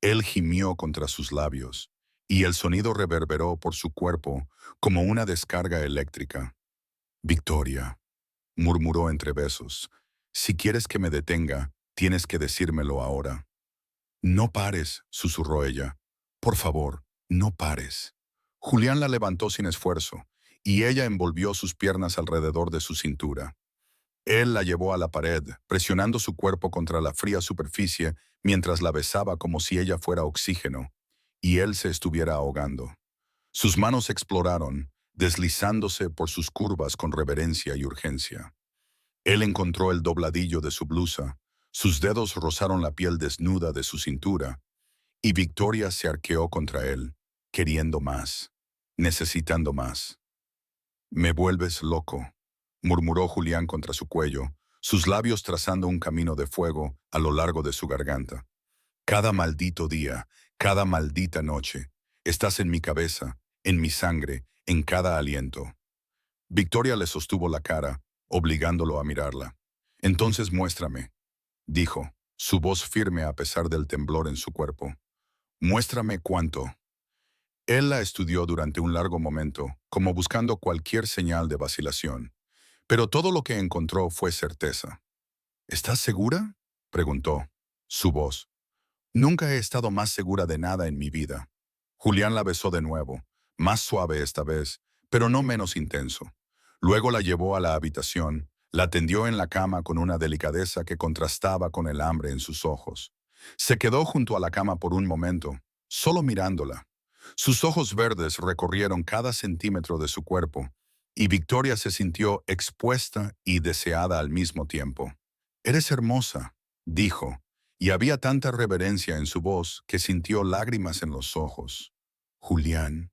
Él gimió contra sus labios, y el sonido reverberó por su cuerpo como una descarga eléctrica. «Victoria», murmuró entre besos, «si quieres que me detenga, tienes que decírmelo ahora». «No pares», susurró ella. «Por favor, no pares». Julián la levantó sin esfuerzo, y ella envolvió sus piernas alrededor de su cintura. Él la llevó a la pared, presionando su cuerpo contra la fría superficie mientras la besaba como si ella fuera oxígeno, y él se estuviera ahogando. Sus manos exploraron, deslizándose por sus curvas con reverencia y urgencia. Él encontró el dobladillo de su blusa, sus dedos rozaron la piel desnuda de su cintura, y Victoria se arqueó contra él, queriendo más, necesitando más. Me vuelves loco, murmuró Julián contra su cuello, sus labios trazando un camino de fuego a lo largo de su garganta. Cada maldito día, cada maldita noche, estás en mi cabeza, en mi sangre, en cada aliento. Victoria le sostuvo la cara, obligándolo a mirarla. Entonces muéstrame, dijo, su voz firme a pesar del temblor en su cuerpo. Muéstrame cuánto. Él la estudió durante un largo momento, como buscando cualquier señal de vacilación. Pero todo lo que encontró fue certeza. ¿Estás segura?, preguntó. Su voz. Nunca he estado más segura de nada en mi vida. Julián la besó de nuevo, más suave esta vez, pero no menos intenso. Luego la llevó a la habitación, la tendió en la cama con una delicadeza que contrastaba con el hambre en sus ojos. Se quedó junto a la cama por un momento, solo mirándola. Sus ojos verdes recorrieron cada centímetro de su cuerpo, y Victoria se sintió expuesta y deseada al mismo tiempo. «Eres hermosa», dijo, y había tanta reverencia en su voz que sintió lágrimas en los ojos. «Julián».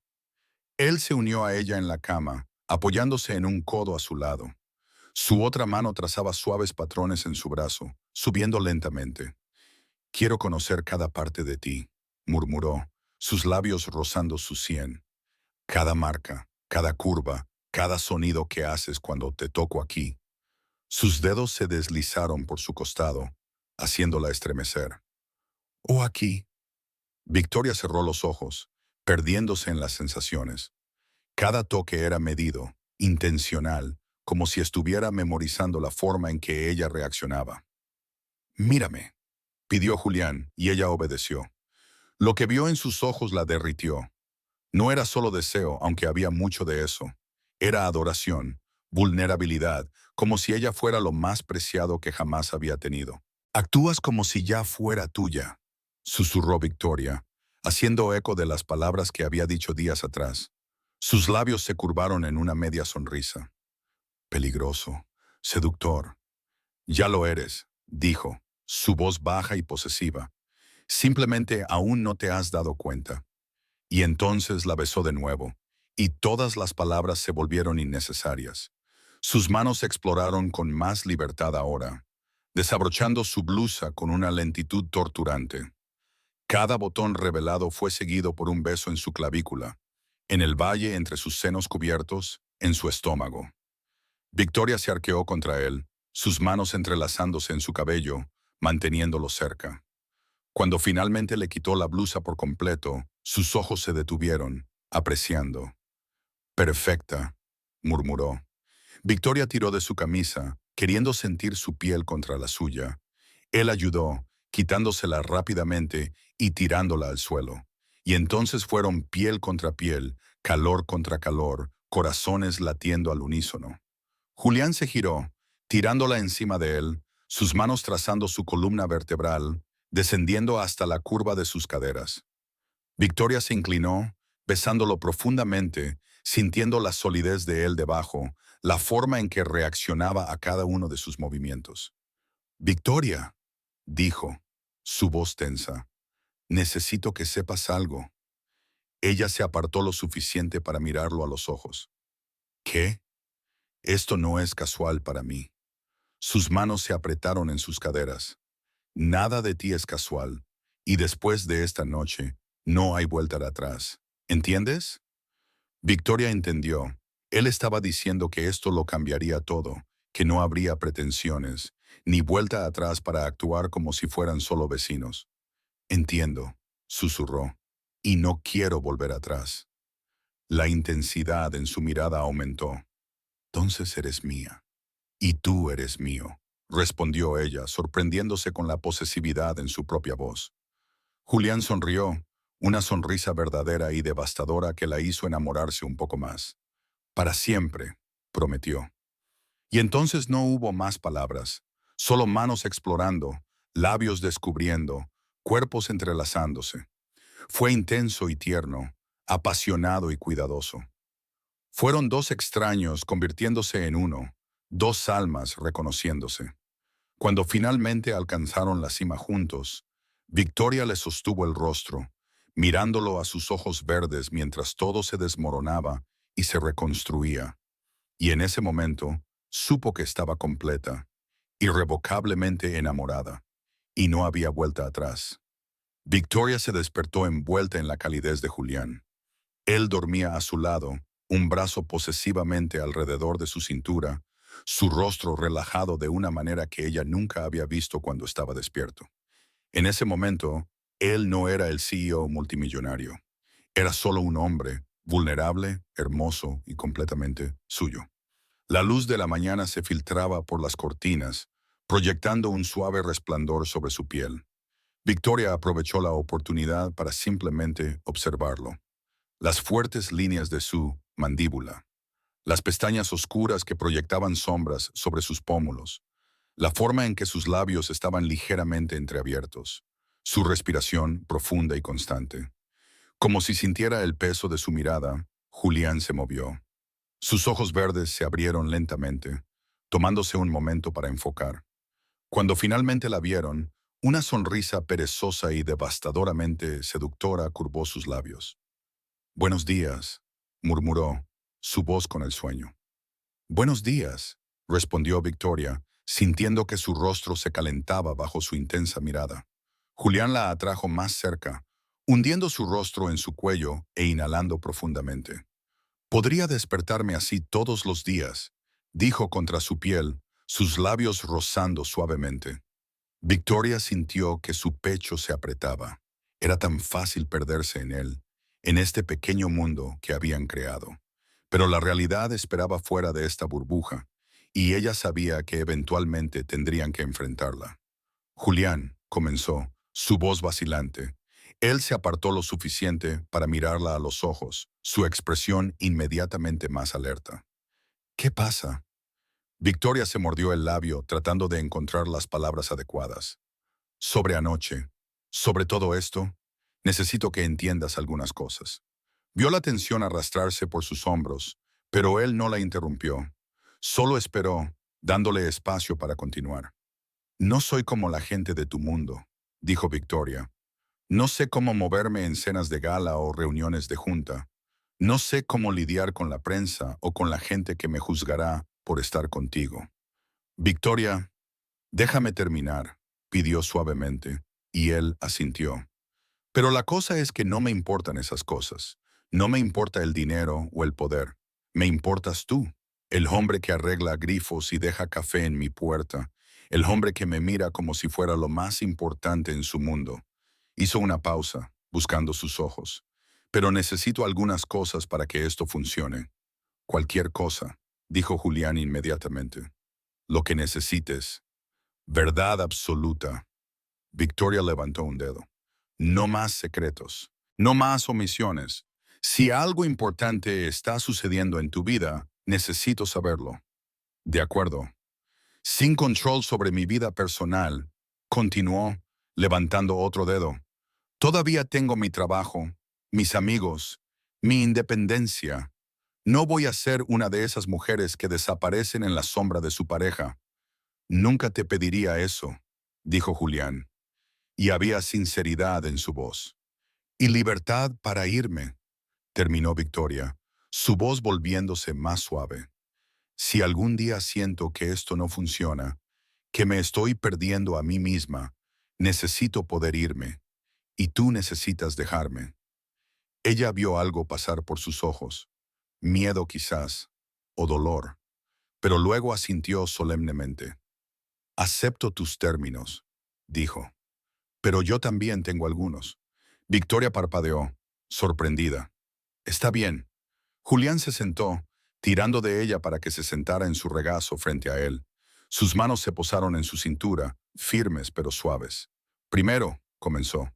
Él se unió a ella en la cama, apoyándose en un codo a su lado. Su otra mano trazaba suaves patrones en su brazo, subiendo lentamente. «Quiero conocer cada parte de ti», murmuró, sus labios rozando su sien. «Cada marca, cada curva, cada sonido que haces cuando te toco aquí». Sus dedos se deslizaron por su costado, haciéndola estremecer. «Oh, aquí». Victoria cerró los ojos, perdiéndose en las sensaciones. Cada toque era medido, intencional, como si estuviera memorizando la forma en que ella reaccionaba. «Mírame», pidió Julián, y ella obedeció. Lo que vio en sus ojos la derritió. No era solo deseo, aunque había mucho de eso. Era adoración, vulnerabilidad, como si ella fuera lo más preciado que jamás había tenido. «Actúas como si ya fuera tuya», susurró Victoria, haciendo eco de las palabras que había dicho días atrás. Sus labios se curvaron en una media sonrisa. «Peligroso, seductor». «Ya lo eres», dijo, su voz baja y posesiva. «Simplemente aún no te has dado cuenta». Y entonces la besó de nuevo, y todas las palabras se volvieron innecesarias. Sus manos exploraron con más libertad ahora, desabrochando su blusa con una lentitud torturante. Cada botón revelado fue seguido por un beso en su clavícula, en el valle entre sus senos cubiertos, en su estómago. Victoria se arqueó contra él, sus manos entrelazándose en su cabello, manteniéndolo cerca. Cuando finalmente le quitó la blusa por completo, sus ojos se detuvieron, apreciando. «Perfecta», murmuró. Victoria tiró de su camisa, queriendo sentir su piel contra la suya. Él ayudó, quitándosela rápidamente y tirándola al suelo. Y entonces fueron piel contra piel, calor contra calor, corazones latiendo al unísono. Julián se giró, tirándola encima de él, sus manos trazando su columna vertebral, descendiendo hasta la curva de sus caderas. Victoria se inclinó, besándolo profundamente, sintiendo la solidez de él debajo, la forma en que reaccionaba a cada uno de sus movimientos. «Victoria», dijo, su voz tensa, «necesito que sepas algo». Ella se apartó lo suficiente para mirarlo a los ojos. «¿Qué? Esto no es casual para mí». Sus manos se apretaron en sus caderas. «Nada de ti es casual, y después de esta noche, no hay vuelta atrás. ¿Entiendes?». Victoria entendió. Él estaba diciendo que esto lo cambiaría todo, que no habría pretensiones, ni vuelta atrás para actuar como si fueran solo vecinos. «Entiendo», susurró, «y no quiero volver atrás». La intensidad en su mirada aumentó. «Entonces eres mía. Y tú eres mío», respondió ella, sorprendiéndose con la posesividad en su propia voz. Julián sonrió, una sonrisa verdadera y devastadora que la hizo enamorarse un poco más. «Para siempre», prometió. Y entonces no hubo más palabras, solo manos explorando, labios descubriendo, cuerpos entrelazándose. Fue intenso y tierno, apasionado y cuidadoso. Fueron dos extraños convirtiéndose en uno, dos almas reconociéndose. Cuando finalmente alcanzaron la cima juntos, Victoria le sostuvo el rostro, mirándolo a sus ojos verdes mientras todo se desmoronaba y se reconstruía. Y en ese momento, supo que estaba completa, irrevocablemente enamorada, y no había vuelta atrás. Victoria se despertó envuelta en la calidez de Julián. Él dormía a su lado, un brazo posesivamente alrededor de su cintura, su rostro relajado de una manera que ella nunca había visto cuando estaba despierto. En ese momento, él no era el CEO multimillonario. Era solo un hombre, vulnerable, hermoso y completamente suyo. La luz de la mañana se filtraba por las cortinas, proyectando un suave resplandor sobre su piel. Victoria aprovechó la oportunidad para simplemente observarlo. Las fuertes líneas de su mandíbula, las pestañas oscuras que proyectaban sombras sobre sus pómulos, la forma en que sus labios estaban ligeramente entreabiertos, su respiración profunda y constante. Como si sintiera el peso de su mirada, Julián se movió. Sus ojos verdes se abrieron lentamente, tomándose un momento para enfocar. Cuando finalmente la vieron, una sonrisa perezosa y devastadoramente seductora curvó sus labios. «Buenos días», murmuró, su voz con el sueño. «Buenos días», respondió Victoria, sintiendo que su rostro se calentaba bajo su intensa mirada. Julián la atrajo más cerca, hundiendo su rostro en su cuello e inhalando profundamente. «Podría despertarme así todos los días», dijo contra su piel, sus labios rozando suavemente. Victoria sintió que su pecho se apretaba. Era tan fácil perderse en él, en este pequeño mundo que habían creado. Pero la realidad esperaba fuera de esta burbuja, y ella sabía que eventualmente tendrían que enfrentarla. «Julián», comenzó, su voz vacilante. Él se apartó lo suficiente para mirarla a los ojos, su expresión inmediatamente más alerta. «¿Qué pasa?». Victoria se mordió el labio tratando de encontrar las palabras adecuadas. «Sobre anoche, sobre todo esto, necesito que entiendas algunas cosas». Vio la tensión arrastrarse por sus hombros, pero él no la interrumpió. Solo esperó, dándole espacio para continuar. «No soy como la gente de tu mundo», dijo Victoria. «No sé cómo moverme en cenas de gala o reuniones de junta. No sé cómo lidiar con la prensa o con la gente que me juzgará por estar contigo». «Victoria, déjame terminar», pidió suavemente, y él asintió. «Pero la cosa es que no me importan esas cosas. No me importa el dinero o el poder. Me importas tú, el hombre que arregla grifos y deja café en mi puerta, el hombre que me mira como si fuera lo más importante en su mundo». Hizo una pausa, buscando sus ojos. «Pero necesito algunas cosas para que esto funcione». «Cualquier cosa», dijo Julián inmediatamente. «Lo que necesites». «Verdad absoluta». Victoria levantó un dedo. «No más secretos. No más omisiones. Si algo importante está sucediendo en tu vida, necesito saberlo». «De acuerdo». «Sin control sobre mi vida personal», continuó, levantando otro dedo. «Todavía tengo mi trabajo, mis amigos, mi independencia. No voy a ser una de esas mujeres que desaparecen en la sombra de su pareja». «Nunca te pediría eso», dijo Julián, y había sinceridad en su voz. «Y libertad para irme», terminó Victoria, su voz volviéndose más suave. «Si algún día siento que esto no funciona, que me estoy perdiendo a mí misma, necesito poder irme, y tú necesitas dejarme». Ella vio algo pasar por sus ojos, miedo quizás, o dolor, pero luego asintió solemnemente. «Acepto tus términos», dijo. «Pero yo también tengo algunos». Victoria parpadeó, sorprendida. «Está bien». Julián se sentó, tirando de ella para que se sentara en su regazo frente a él. Sus manos se posaron en su cintura, firmes pero suaves. «Primero», comenzó,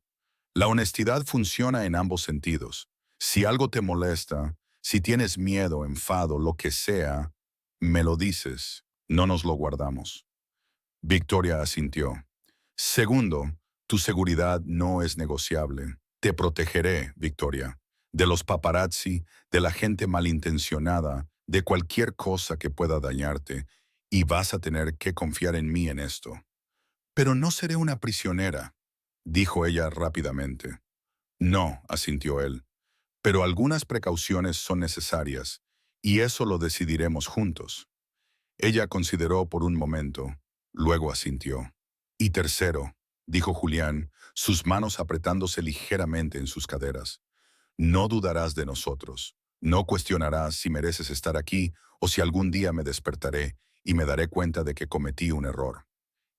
«la honestidad funciona en ambos sentidos. Si algo te molesta, si tienes miedo, enfado, lo que sea, me lo dices, no nos lo guardamos». Victoria asintió. «Segundo, tu seguridad no es negociable. Te protegeré, Victoria, de los paparazzi, de la gente malintencionada, de cualquier cosa que pueda dañarte, y vas a tener que confiar en mí en esto». «Pero no seré una prisionera», dijo ella rápidamente. «No», asintió él, «pero algunas precauciones son necesarias, y eso lo decidiremos juntos. Ella consideró por un momento, luego asintió. Y tercero, dijo Julián, sus manos apretándose ligeramente en sus caderas. No dudarás de nosotros. No cuestionarás si mereces estar aquí o si algún día me despertaré y me daré cuenta de que cometí un error.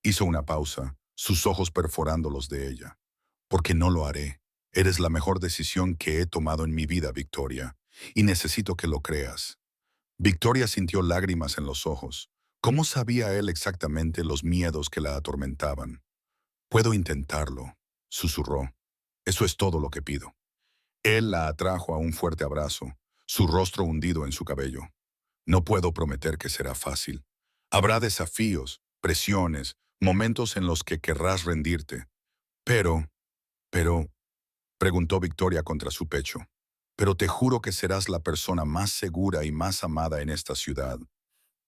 Hizo una pausa, sus ojos perforando los de ella. Porque no lo haré. Eres la mejor decisión que he tomado en mi vida, Victoria, y necesito que lo creas. Victoria sintió lágrimas en los ojos. ¿Cómo sabía él exactamente los miedos que la atormentaban? Puedo intentarlo, susurró. Eso es todo lo que pido. Él la atrajo a un fuerte abrazo, su rostro hundido en su cabello. No puedo prometer que será fácil. Habrá desafíos, presiones, momentos en los que querrás rendirte. Pero, preguntó Victoria contra su pecho, pero te juro que serás la persona más segura y más amada en esta ciudad.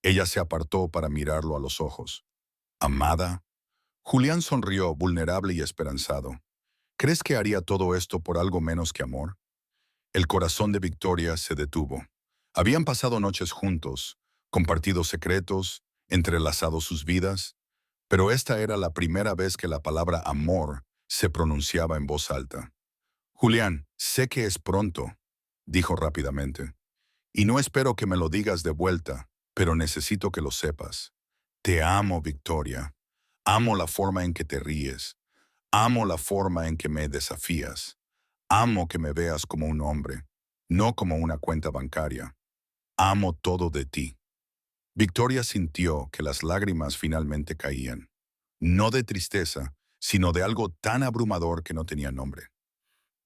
Ella se apartó para mirarlo a los ojos. ¿Amada? Julián sonrió, vulnerable y esperanzado. ¿Crees que haría todo esto por algo menos que amor? El corazón de Victoria se detuvo. Habían pasado noches juntos, compartido secretos, entrelazado sus vidas, pero esta era la primera vez que la palabra amor se pronunciaba en voz alta. Julián, sé que es pronto, dijo rápidamente, y no espero que me lo digas de vuelta, pero necesito que lo sepas. Te amo, Victoria. Amo la forma en que te ríes. Amo la forma en que me desafías. Amo que me veas como un hombre, no como una cuenta bancaria. Amo todo de ti. Victoria sintió que las lágrimas finalmente caían, no de tristeza, sino de algo tan abrumador que no tenía nombre.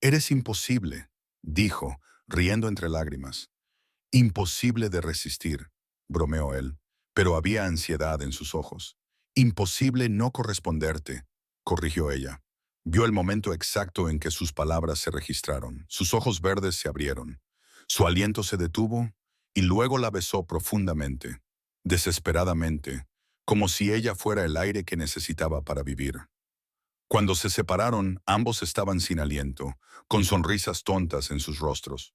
Eres imposible, dijo, riendo entre lágrimas. Imposible de resistir, bromeó él, pero había ansiedad en sus ojos. Imposible no corresponderte, corrigió ella. Vio el momento exacto en que sus palabras se registraron. Sus ojos verdes se abrieron. Su aliento se detuvo y luego la besó profundamente, desesperadamente, como si ella fuera el aire que necesitaba para vivir. Cuando se separaron, ambos estaban sin aliento, con sonrisas tontas en sus rostros.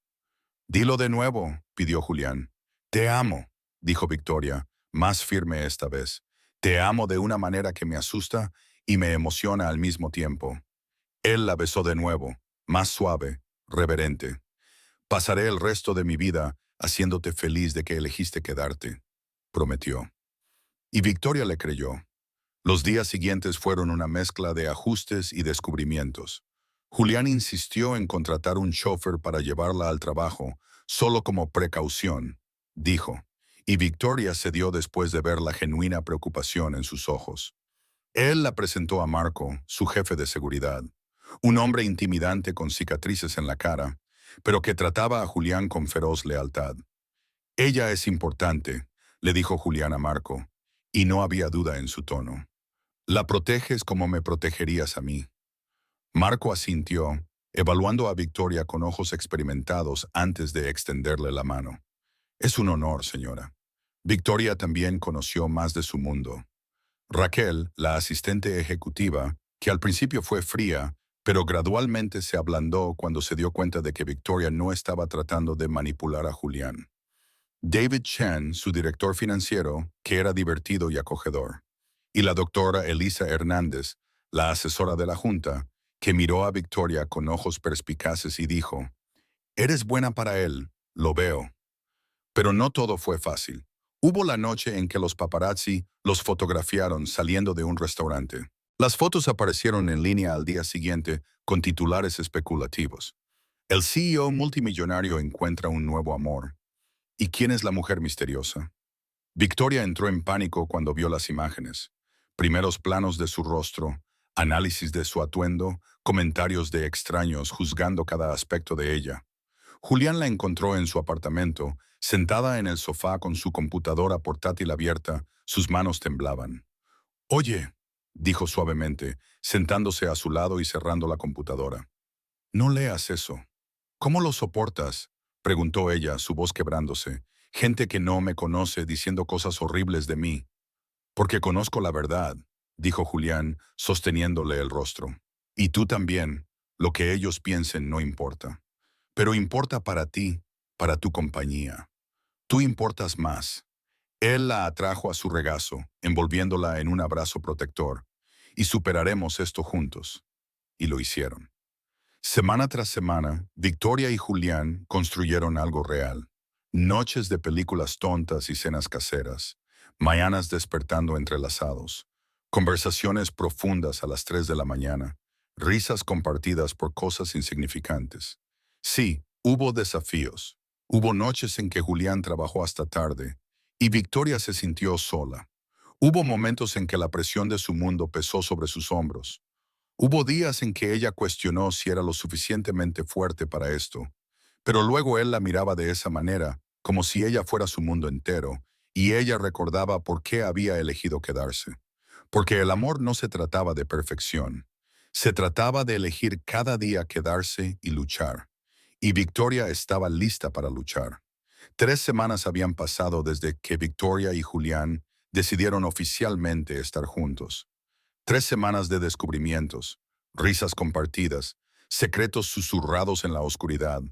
Dilo de nuevo, pidió Julián. Te amo, dijo Victoria, más firme esta vez. Te amo de una manera que me asusta y me emociona al mismo tiempo. Él la besó de nuevo, más suave, reverente. Pasaré el resto de mi vida haciéndote feliz de que elegiste quedarte, prometió. Y Victoria le creyó. Los días siguientes fueron una mezcla de ajustes y descubrimientos. Julián insistió en contratar un chofer para llevarla al trabajo, solo como precaución, dijo, y Victoria cedió después de ver la genuina preocupación en sus ojos. Él la presentó a Marco, su jefe de seguridad, un hombre intimidante con cicatrices en la cara, pero que trataba a Julián con feroz lealtad. Ella es importante, le dijo Julián a Marco, y no había duda en su tono. La proteges como me protegerías a mí. Marco asintió, evaluando a Victoria con ojos experimentados antes de extenderle la mano. Es un honor, señora. Victoria también conoció más de su mundo. Raquel, la asistente ejecutiva, que al principio fue fría, pero gradualmente se ablandó cuando se dio cuenta de que Victoria no estaba tratando de manipular a Julián. David Chen, su director financiero, que era divertido y acogedor. Y la doctora Elisa Hernández, la asesora de la Junta, que miró a Victoria con ojos perspicaces y dijo, «Eres buena para él, lo veo». Pero no todo fue fácil. Hubo la noche en que los paparazzi los fotografiaron saliendo de un restaurante. Las fotos aparecieron en línea al día siguiente con titulares especulativos. El CEO multimillonario encuentra un nuevo amor. ¿Y quién es la mujer misteriosa? Victoria entró en pánico cuando vio las imágenes. Primeros planos de su rostro, análisis de su atuendo, comentarios de extraños juzgando cada aspecto de ella. Julián la encontró en su apartamento, sentada en el sofá con su computadora portátil abierta, sus manos temblaban. «Oye», dijo suavemente, sentándose a su lado y cerrando la computadora. «No leas eso». «¿Cómo lo soportas?», preguntó ella, su voz quebrándose. «Gente que no me conoce diciendo cosas horribles de mí». «Porque conozco la verdad», dijo Julián, sosteniéndole el rostro. «Y tú también. Lo que ellos piensen no importa. Pero importa para ti, para tu compañía. Tú importas más. Él la atrajo a su regazo, envolviéndola en un abrazo protector. Y superaremos esto juntos. Y lo hicieron. Semana tras semana, Victoria y Julián construyeron algo real. Noches de películas tontas y cenas caseras, mañanas despertando entrelazados, conversaciones profundas a las 3 de la mañana, risas compartidas por cosas insignificantes. Sí, hubo desafíos. Hubo noches en que Julián trabajó hasta tarde y Victoria se sintió sola. Hubo momentos en que la presión de su mundo pesó sobre sus hombros. Hubo días en que ella cuestionó si era lo suficientemente fuerte para esto, pero luego él la miraba de esa manera, como si ella fuera su mundo entero, y ella recordaba por qué había elegido quedarse. Porque el amor no se trataba de perfección, se trataba de elegir cada día quedarse y luchar. Y Victoria estaba lista para luchar. 3 semanas habían pasado desde que Victoria y Julián decidieron oficialmente estar juntos. 3 semanas de descubrimientos, risas compartidas, secretos susurrados en la oscuridad,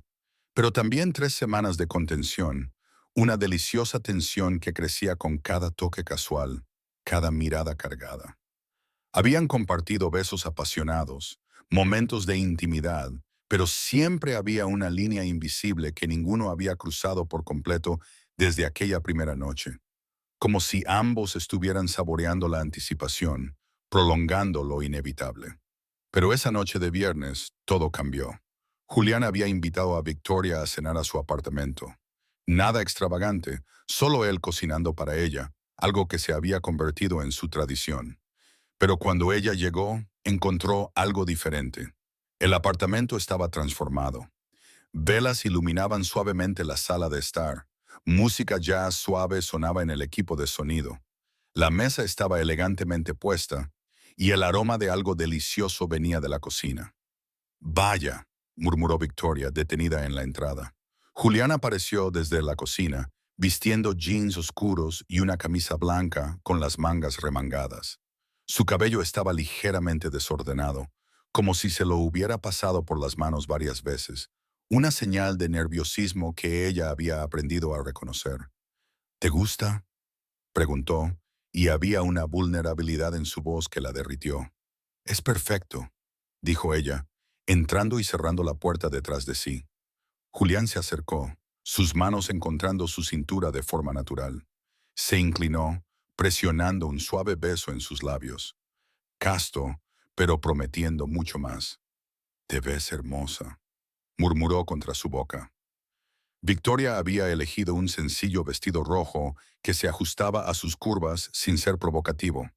pero también 3 semanas de contención, una deliciosa tensión que crecía con cada toque casual, cada mirada cargada. Habían compartido besos apasionados, momentos de intimidad, pero siempre había una línea invisible que ninguno había cruzado por completo desde aquella primera noche, como si ambos estuvieran saboreando la anticipación, prolongando lo inevitable. Pero esa noche de viernes todo cambió. Julián había invitado a Victoria a cenar a su apartamento. Nada extravagante, solo él cocinando para ella, algo que se había convertido en su tradición. Pero cuando ella llegó, encontró algo diferente. El apartamento estaba transformado. Velas iluminaban suavemente la sala de estar. Música jazz suave sonaba en el equipo de sonido. La mesa estaba elegantemente puesta y el aroma de algo delicioso venía de la cocina. Vaya, murmuró Victoria, detenida en la entrada. Julián apareció desde la cocina, vistiendo jeans oscuros y una camisa blanca con las mangas remangadas. Su cabello estaba ligeramente desordenado, como si se lo hubiera pasado por las manos varias veces, una señal de nerviosismo que ella había aprendido a reconocer. ¿Te gusta?, preguntó, y había una vulnerabilidad en su voz que la derritió. Es perfecto, dijo ella, entrando y cerrando la puerta detrás de sí. Julián se acercó, sus manos encontrando su cintura de forma natural. Se inclinó, presionando un suave beso en sus labios. Casto, pero prometiendo mucho más. Te ves hermosa, murmuró contra su boca. Victoria había elegido un sencillo vestido rojo que se ajustaba a sus curvas sin ser provocativo.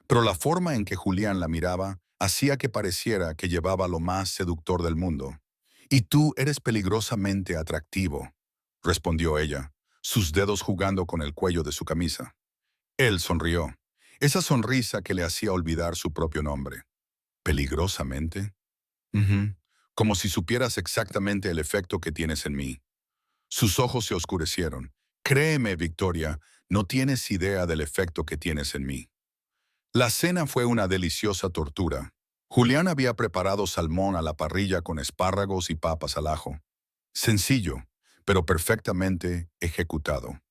Pero la forma en que Julián la miraba hacía que pareciera que llevaba lo más seductor del mundo. «Y tú eres peligrosamente atractivo», respondió ella, sus dedos jugando con el cuello de su camisa. Él sonrió, esa sonrisa que le hacía olvidar su propio nombre. ¿Peligrosamente? Ujú. Como si supieras exactamente el efecto que tienes en mí. Sus ojos se oscurecieron. Créeme, Victoria, no tienes idea del efecto que tienes en mí. La cena fue una deliciosa tortura. Julián había preparado salmón a la parrilla con espárragos y papas al ajo. Sencillo, pero perfectamente ejecutado.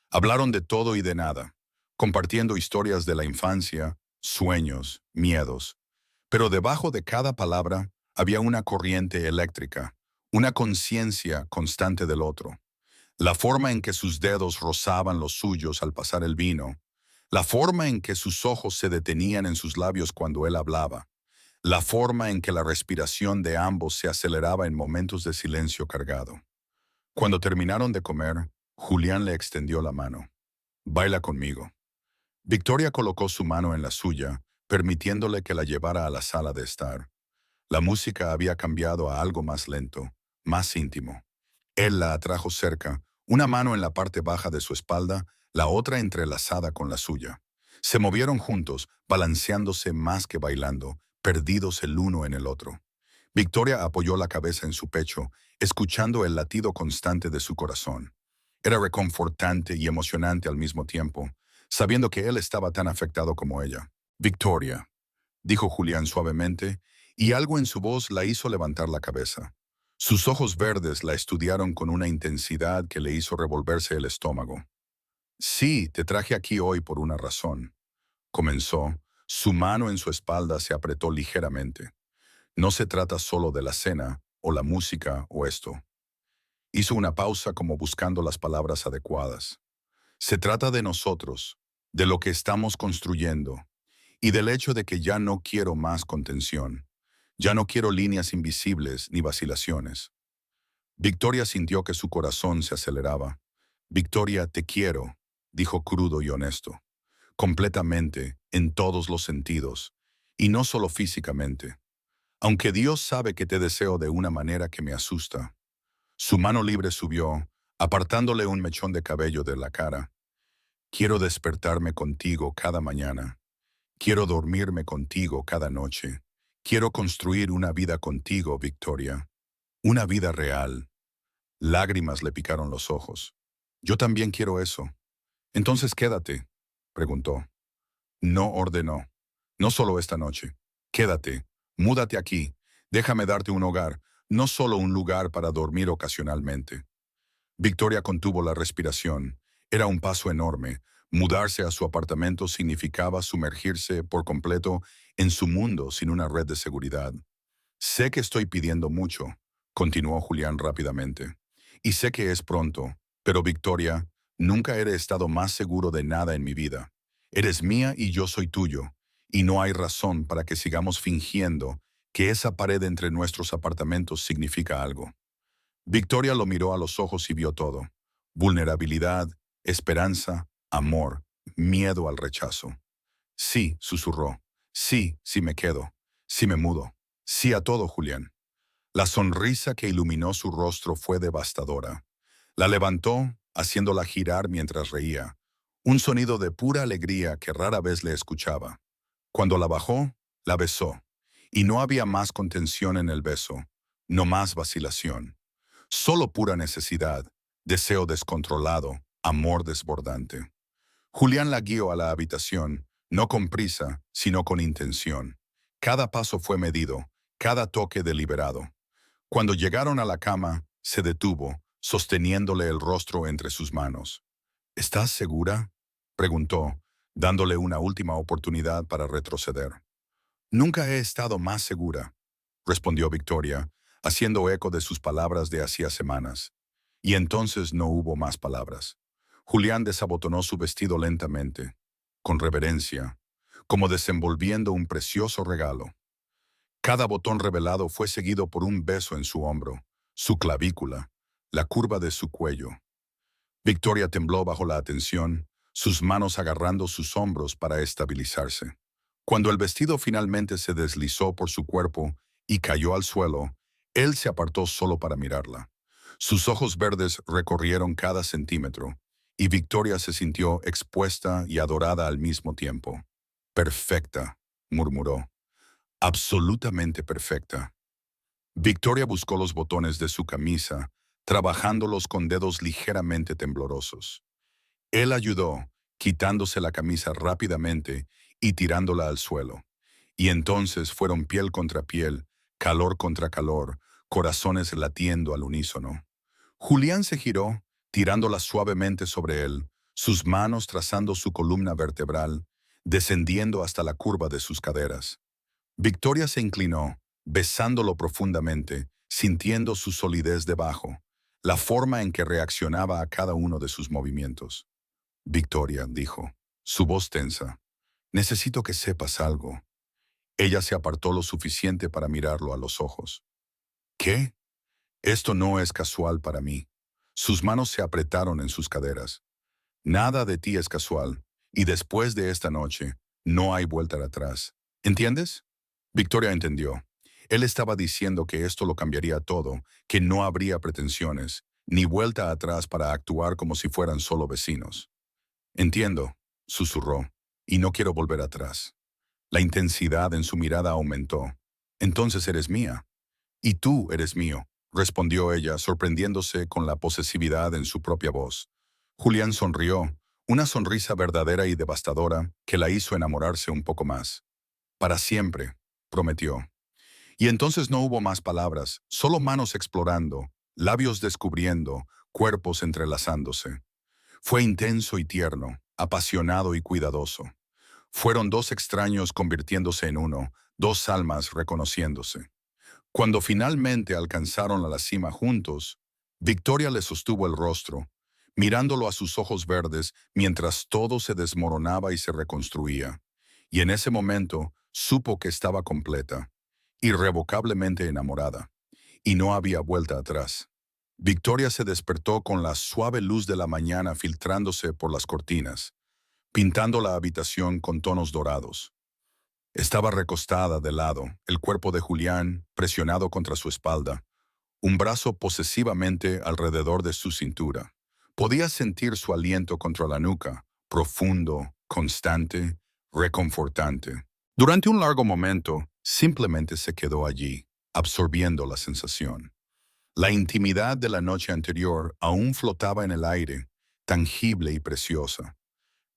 Hablaron de todo y de nada, compartiendo historias de la infancia, sueños, miedos. Pero debajo de cada palabra había una corriente eléctrica, una conciencia constante del otro. La forma en que sus dedos rozaban los suyos al pasar el vino, la forma en que sus ojos se detenían en sus labios cuando él hablaba, la forma en que la respiración de ambos se aceleraba en momentos de silencio cargado. Cuando terminaron de comer, Julián le extendió la mano. «Baila conmigo». Victoria colocó su mano en la suya, permitiéndole que la llevara a la sala de estar. La música había cambiado a algo más lento, más íntimo. Él la atrajo cerca, una mano en la parte baja de su espalda, la otra entrelazada con la suya. Se movieron juntos, balanceándose más que bailando, perdidos el uno en el otro. Victoria apoyó la cabeza en su pecho, escuchando el latido constante de su corazón. Era reconfortante y emocionante al mismo tiempo, sabiendo que él estaba tan afectado como ella. «Victoria», dijo Julián suavemente, y algo en su voz la hizo levantar la cabeza. Sus ojos verdes la estudiaron con una intensidad que le hizo revolverse el estómago. Sí, te traje aquí hoy por una razón. Comenzó. Su mano en su espalda se apretó ligeramente. No se trata solo de la cena, o la música, o esto. Hizo una pausa como buscando las palabras adecuadas. Se trata de nosotros, de lo que estamos construyendo, y del hecho de que ya no quiero más contención. Ya no quiero líneas invisibles ni vacilaciones. Victoria sintió que su corazón se aceleraba. Victoria, te quiero, dijo crudo y honesto. Completamente, en todos los sentidos, y no solo físicamente. Aunque Dios sabe que te deseo de una manera que me asusta. Su mano libre subió, apartándole un mechón de cabello de la cara. Quiero despertarme contigo cada mañana. Quiero dormirme contigo cada noche. Quiero construir una vida contigo, Victoria. Una vida real. Lágrimas le picaron los ojos. Yo también quiero eso. Entonces quédate, preguntó. No ordenó. No solo esta noche. Quédate. Múdate aquí. Déjame darte un hogar, no solo un lugar para dormir ocasionalmente. Victoria contuvo la respiración. Era un paso enorme. Mudarse a su apartamento significaba sumergirse por completo en su mundo sin una red de seguridad. Sé que estoy pidiendo mucho, continuó Julián rápidamente. Y sé que es pronto, pero Victoria, nunca he estado más seguro de nada en mi vida. Eres mía y yo soy tuyo, y no hay razón para que sigamos fingiendo que esa pared entre nuestros apartamentos significa algo. Victoria lo miró a los ojos y vio todo. Vulnerabilidad, esperanza, amor, miedo al rechazo. Sí, susurró. Sí, sí me quedo. Sí me mudo. Sí a todo, Julián. La sonrisa que iluminó su rostro fue devastadora. La levantó, haciéndola girar mientras reía. Un sonido de pura alegría que rara vez le escuchaba. Cuando la bajó, la besó. Y no había más contención en el beso, no más vacilación. Solo pura necesidad, deseo descontrolado, amor desbordante. Julián la guió a la habitación, no con prisa, sino con intención. Cada paso fue medido, cada toque deliberado. Cuando llegaron a la cama, se detuvo, sosteniéndole el rostro entre sus manos. ¿Estás segura?, preguntó, dándole una última oportunidad para retroceder. Nunca he estado más segura, respondió Victoria, haciendo eco de sus palabras de hacía semanas. Y entonces no hubo más palabras. Julián desabotonó su vestido lentamente, con reverencia, como desenvolviendo un precioso regalo. Cada botón revelado fue seguido por un beso en su hombro, su clavícula, la curva de su cuello. Victoria tembló bajo la atención, sus manos agarrando sus hombros para estabilizarse. Cuando el vestido finalmente se deslizó por su cuerpo y cayó al suelo, él se apartó solo para mirarla. Sus ojos verdes recorrieron cada centímetro, y Victoria se sintió expuesta y adorada al mismo tiempo. Perfecta, murmuró. Absolutamente perfecta. Victoria buscó los botones de su camisa, trabajándolos con dedos ligeramente temblorosos. Él ayudó, quitándose la camisa rápidamente y tirándola al suelo. Y entonces fueron piel contra piel, calor contra calor, corazones latiendo al unísono. Julián se giró, tirándola suavemente sobre él, sus manos trazando su columna vertebral, descendiendo hasta la curva de sus caderas. Victoria se inclinó, besándolo profundamente, sintiendo su solidez debajo, la forma en que reaccionaba a cada uno de sus movimientos. Victoria, dijo, su voz tensa, necesito que sepas algo. Ella se apartó lo suficiente para mirarlo a los ojos. ¿Qué? Esto no es casual para mí. Sus manos se apretaron en sus caderas. Nada de ti es casual, y después de esta noche, no hay vuelta atrás. ¿Entiendes? Victoria entendió. Él estaba diciendo que esto lo cambiaría todo, que no habría pretensiones, ni vuelta atrás para actuar como si fueran solo vecinos. Entiendo, susurró, y no quiero volver atrás. La intensidad en su mirada aumentó. Entonces eres mía. Y tú eres mío, respondió ella, sorprendiéndose con la posesividad en su propia voz. Julián sonrió, una sonrisa verdadera y devastadora que la hizo enamorarse un poco más. Para siempre, prometió. Y entonces no hubo más palabras, solo manos explorando, labios descubriendo, cuerpos entrelazándose. Fue intenso y tierno, apasionado y cuidadoso. Fueron dos extraños convirtiéndose en uno, dos almas reconociéndose. Cuando finalmente alcanzaron a la cima juntos, Victoria le sostuvo el rostro, mirándolo a sus ojos verdes mientras todo se desmoronaba y se reconstruía. Y en ese momento supo que estaba completa, irrevocablemente enamorada, y no había vuelta atrás. Victoria se despertó con la suave luz de la mañana filtrándose por las cortinas, pintando la habitación con tonos dorados. Estaba recostada de lado, el cuerpo de Julián presionado contra su espalda, un brazo posesivamente alrededor de su cintura. Podía sentir su aliento contra la nuca, profundo, constante, reconfortante. Durante un largo momento, simplemente se quedó allí, absorbiendo la sensación. La intimidad de la noche anterior aún flotaba en el aire, tangible y preciosa.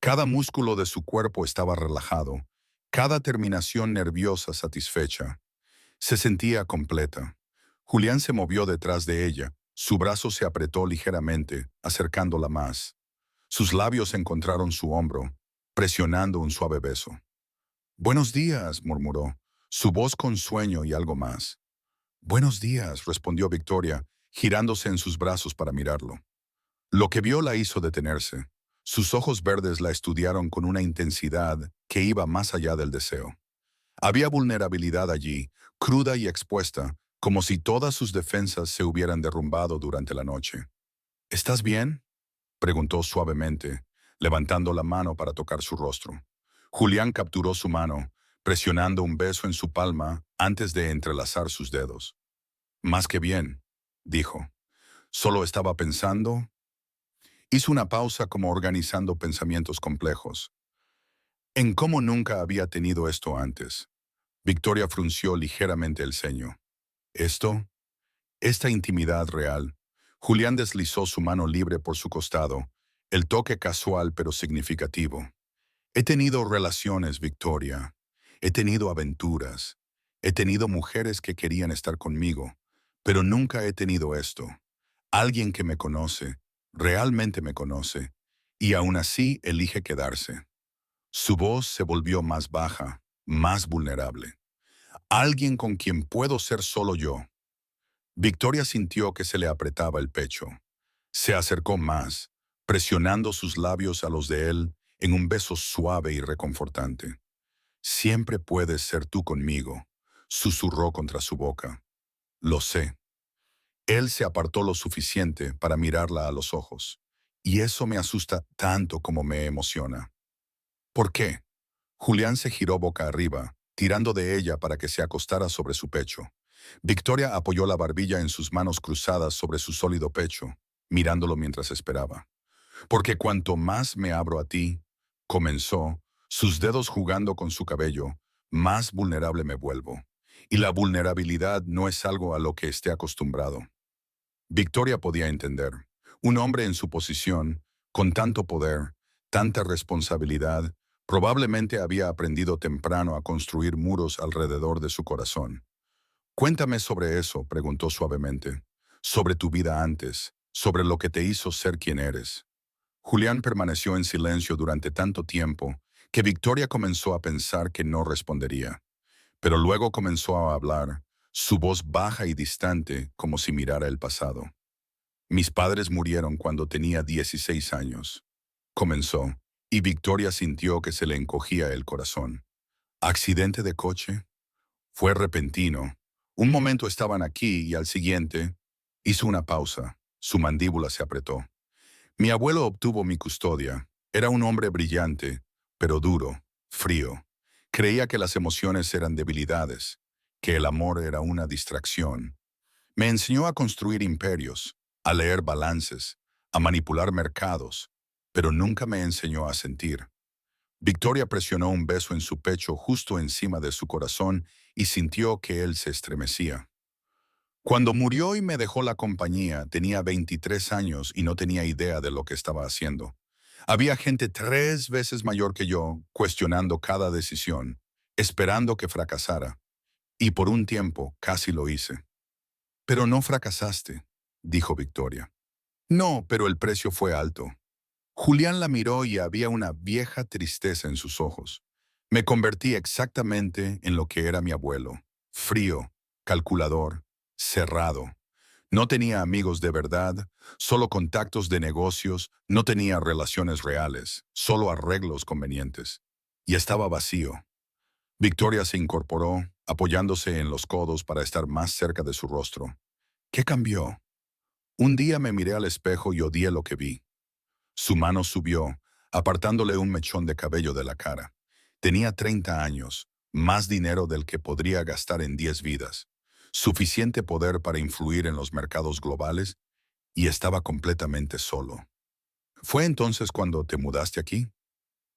Cada músculo de su cuerpo estaba relajado, cada terminación nerviosa satisfecha. Se sentía completa. Julián se movió detrás de ella, su brazo se apretó ligeramente, acercándola más. Sus labios encontraron su hombro, presionando un suave beso. «Buenos días», murmuró, su voz con sueño y algo más. «Buenos días», respondió Victoria, girándose en sus brazos para mirarlo. Lo que vio la hizo detenerse. Sus ojos verdes la estudiaron con una intensidad que iba más allá del deseo. Había vulnerabilidad allí, cruda y expuesta, como si todas sus defensas se hubieran derrumbado durante la noche. «¿Estás bien?», preguntó suavemente, levantando la mano para tocar su rostro. Julián capturó su mano, presionando un beso en su palma antes de entrelazar sus dedos. «Más que bien», dijo. «Solo estaba pensando». Hizo una pausa como organizando pensamientos complejos. En cómo nunca había tenido esto antes. Victoria frunció ligeramente el ceño. ¿Esto? Esta intimidad real. Julián deslizó su mano libre por su costado, el toque casual pero significativo. He tenido relaciones, Victoria. He tenido aventuras. He tenido mujeres que querían estar conmigo, pero nunca he tenido esto. Alguien que me conoce, realmente me conoce, y aún así elige quedarse. Su voz se volvió más baja, más vulnerable. Alguien con quien puedo ser solo yo. Victoria sintió que se le apretaba el pecho. Se acercó más, presionando sus labios a los de él en un beso suave y reconfortante. «Siempre puedes ser tú conmigo», susurró contra su boca. «Lo sé». Él se apartó lo suficiente para mirarla a los ojos. Y eso me asusta tanto como me emociona. ¿Por qué? Julián se giró boca arriba, tirando de ella para que se acostara sobre su pecho. Victoria apoyó la barbilla en sus manos cruzadas sobre su sólido pecho, mirándolo mientras esperaba. «Porque cuanto más me abro a ti», comenzó, sus dedos jugando con su cabello, «más vulnerable me vuelvo. Y la vulnerabilidad no es algo a lo que esté acostumbrado». Victoria podía entender. Un hombre en su posición, con tanto poder, tanta responsabilidad, probablemente había aprendido temprano a construir muros alrededor de su corazón. «Cuéntame sobre eso», preguntó suavemente. «Sobre tu vida antes, sobre lo que te hizo ser quien eres». Julián permaneció en silencio durante tanto tiempo que Victoria comenzó a pensar que no respondería. Pero luego comenzó a hablar, su voz baja y distante como si mirara el pasado. «Mis padres murieron cuando tenía 16 años», comenzó, y Victoria sintió que se le encogía el corazón. «¿Accidente de coche?» Fue repentino. Un momento estaban aquí y al siguiente hizo una pausa. Su mandíbula se apretó. «Mi abuelo obtuvo mi custodia. Era un hombre brillante, pero duro, frío. Creía que las emociones eran debilidades, que el amor era una distracción. Me enseñó a construir imperios, a leer balances, a manipular mercados, pero nunca me enseñó a sentir». Victoria presionó un beso en su pecho justo encima de su corazón y sintió que él se estremecía. «Cuando murió y me dejó la compañía, tenía 23 años y no tenía idea de lo que estaba haciendo. Había gente 3 veces mayor que yo cuestionando cada decisión, esperando que fracasara. Y por un tiempo casi lo hice. Pero no fracasaste, dijo Victoria. No, pero el precio fue alto. Julián la miró y había una vieja tristeza en sus ojos. Me convertí exactamente en lo que era mi abuelo. Frío, calculador, cerrado. No tenía amigos de verdad, solo contactos de negocios, no tenía relaciones reales, solo arreglos convenientes. Y estaba vacío. Victoria se incorporó, apoyándose en los codos para estar más cerca de su rostro. ¿Qué cambió? Un día me miré al espejo y odié lo que vi. Su mano subió, apartándole un mechón de cabello de la cara. Tenía 30 años, más dinero del que podría gastar en 10 vidas, suficiente poder para influir en los mercados globales y estaba completamente solo. ¿Fue entonces cuando te mudaste aquí?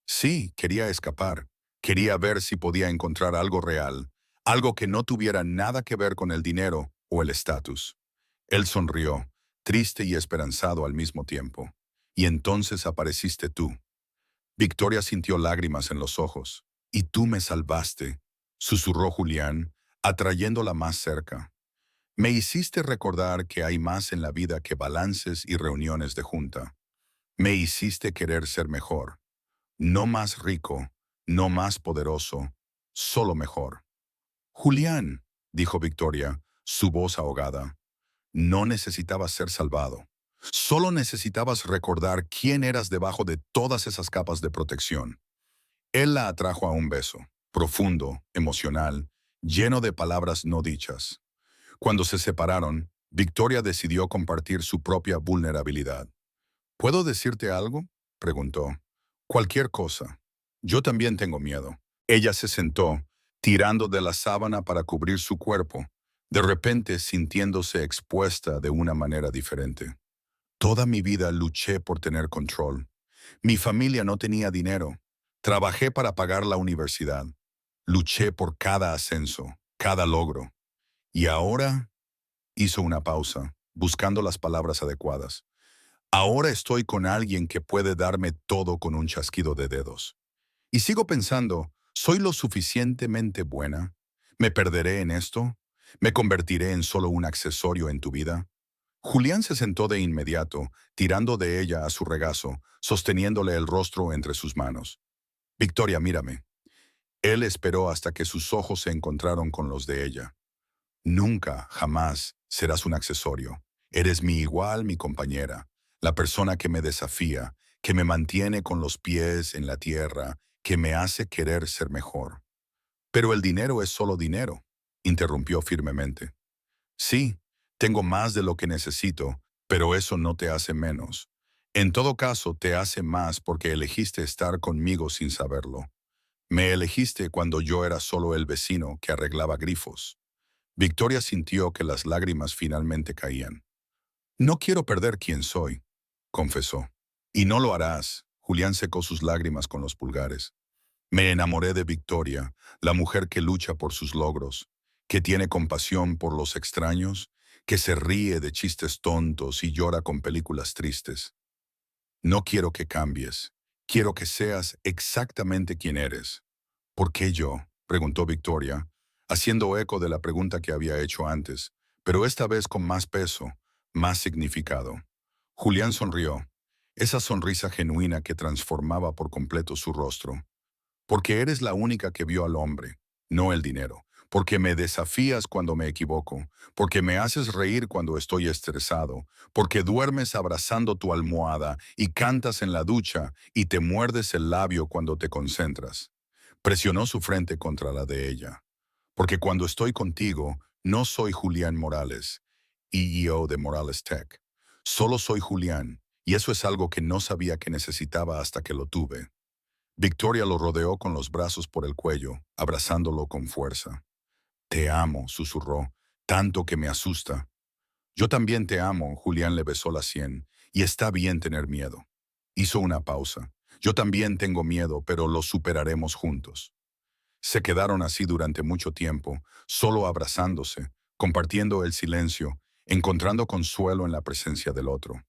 Sí, quería escapar. Quería ver si podía encontrar algo real, algo que no tuviera nada que ver con el dinero o el estatus. Él sonrió, triste y esperanzado al mismo tiempo. Y entonces apareciste tú. Victoria sintió lágrimas en los ojos. Y tú me salvaste, susurró Julián, atrayéndola más cerca. Me hiciste recordar que hay más en la vida que balances y reuniones de junta. Me hiciste querer ser mejor. No más rico, no más poderoso, solo mejor. Julián, dijo Victoria, su voz ahogada, no necesitabas ser salvado. Solo necesitabas recordar quién eras debajo de todas esas capas de protección. Él la atrajo a un beso, profundo, emocional, lleno de palabras no dichas. Cuando se separaron, Victoria decidió compartir su propia vulnerabilidad. ¿Puedo decirte algo?, preguntó. Cualquier cosa. Yo también tengo miedo. Ella se sentó, tirando de la sábana para cubrir su cuerpo, de repente sintiéndose expuesta de una manera diferente. Toda mi vida luché por tener control. Mi familia no tenía dinero. Trabajé para pagar la universidad. Luché por cada ascenso, cada logro. Y ahora hizo una pausa, buscando las palabras adecuadas. Ahora estoy con alguien que puede darme todo con un chasquido de dedos. Y sigo pensando, ¿soy lo suficientemente buena? ¿Me perderé en esto? ¿Me convertiré en solo un accesorio en tu vida? Julián se sentó de inmediato, tirando de ella a su regazo, sosteniéndole el rostro entre sus manos. Victoria, mírame. Él esperó hasta que sus ojos se encontraron con los de ella. Nunca, jamás, serás un accesorio. Eres mi igual, mi compañera, la persona que me desafía, que me mantiene con los pies en la tierra, que me hace querer ser mejor. Pero el dinero es solo dinero, interrumpió firmemente. Sí, tengo más de lo que necesito, pero eso no te hace menos. En todo caso, te hace más porque elegiste estar conmigo sin saberlo. Me elegiste cuando yo era solo el vecino que arreglaba grifos. Victoria sintió que las lágrimas finalmente caían. No quiero perder quién soy, confesó. Y no lo harás. Julián secó sus lágrimas con los pulgares. Me enamoré de Victoria, la mujer que lucha por sus logros, que tiene compasión por los extraños, que se ríe de chistes tontos y llora con películas tristes. No quiero que cambies. Quiero que seas exactamente quien eres. ¿Por qué yo?, preguntó Victoria, haciendo eco de la pregunta que había hecho antes, pero esta vez con más peso, más significado. Julián sonrió, esa sonrisa genuina que transformaba por completo su rostro. Porque eres la única que vio al hombre, no el dinero. Porque me desafías cuando me equivoco. Porque me haces reír cuando estoy estresado. Porque duermes abrazando tu almohada y cantas en la ducha y te muerdes el labio cuando te concentras. Presionó su frente contra la de ella. Porque cuando estoy contigo, no soy Julián Morales, EEO de Morales Tech. Solo soy Julián, y eso es algo que no sabía que necesitaba hasta que lo tuve. Victoria lo rodeó con los brazos por el cuello, abrazándolo con fuerza. Te amo, susurró, tanto que me asusta. Yo también te amo, Julián le besó la sien, y está bien tener miedo. Hizo una pausa. Yo también tengo miedo, pero lo superaremos juntos. Se quedaron así durante mucho tiempo, solo abrazándose, compartiendo el silencio, encontrando consuelo en la presencia del otro.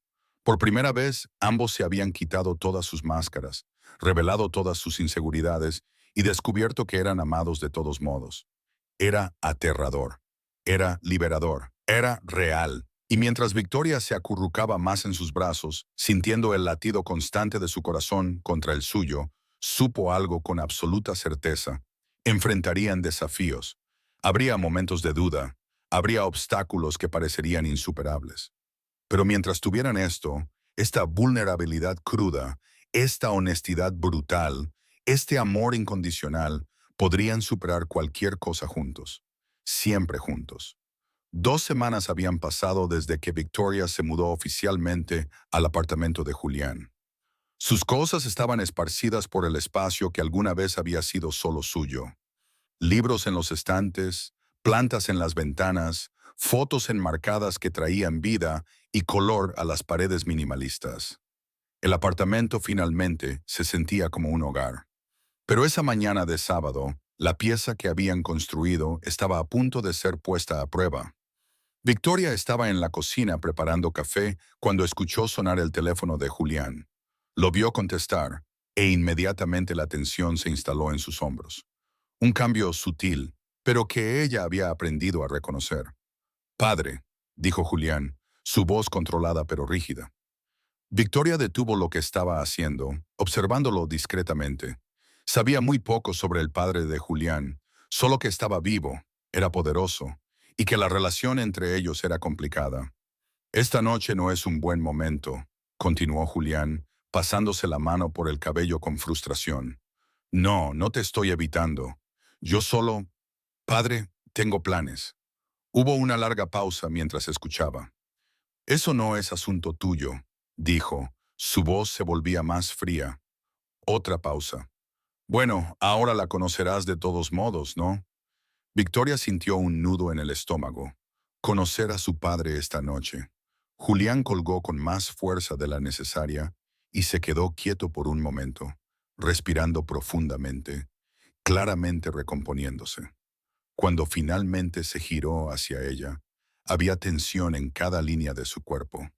Por primera vez, ambos se habían quitado todas sus máscaras, revelado todas sus inseguridades y descubierto que eran amados de todos modos. Era aterrador. Era liberador. Era real. Y mientras Victoria se acurrucaba más en sus brazos, sintiendo el latido constante de su corazón contra el suyo, supo algo con absoluta certeza. Enfrentarían desafíos. Habría momentos de duda. Habría obstáculos que parecerían insuperables. Pero mientras tuvieran esto, esta vulnerabilidad cruda, esta honestidad brutal, este amor incondicional, podrían superar cualquier cosa juntos. Siempre juntos. 2 semanas habían pasado desde que Victoria se mudó oficialmente al apartamento de Julián. Sus cosas estaban esparcidas por el espacio que alguna vez había sido solo suyo. Libros en los estantes, plantas en las ventanas, fotos enmarcadas que traían vida y color a las paredes minimalistas. El apartamento finalmente se sentía como un hogar. Pero esa mañana de sábado, la pieza que habían construido estaba a punto de ser puesta a prueba. Victoria estaba en la cocina preparando café cuando escuchó sonar el teléfono de Julián. Lo vio contestar, e inmediatamente la tensión se instaló en sus hombros. Un cambio sutil, pero que ella había aprendido a reconocer. Padre, dijo Julián, su voz controlada pero rígida. Victoria detuvo lo que estaba haciendo, observándolo discretamente. Sabía muy poco sobre el padre de Julián, solo que estaba vivo, era poderoso, y que la relación entre ellos era complicada. Esta noche no es un buen momento, continuó Julián, pasándose la mano por el cabello con frustración. No, no te estoy evitando. Yo solo... Padre, tengo planes. Hubo una larga pausa mientras escuchaba. Eso no es asunto tuyo, dijo. Su voz se volvía más fría. Otra pausa. Bueno, ahora la conocerás de todos modos, ¿no? Victoria sintió un nudo en el estómago. Conocer a su padre esta noche. Julián colgó con más fuerza de la necesaria y se quedó quieto por un momento, respirando profundamente, claramente recomponiéndose. Cuando finalmente se giró hacia ella, había tensión en cada línea de su cuerpo.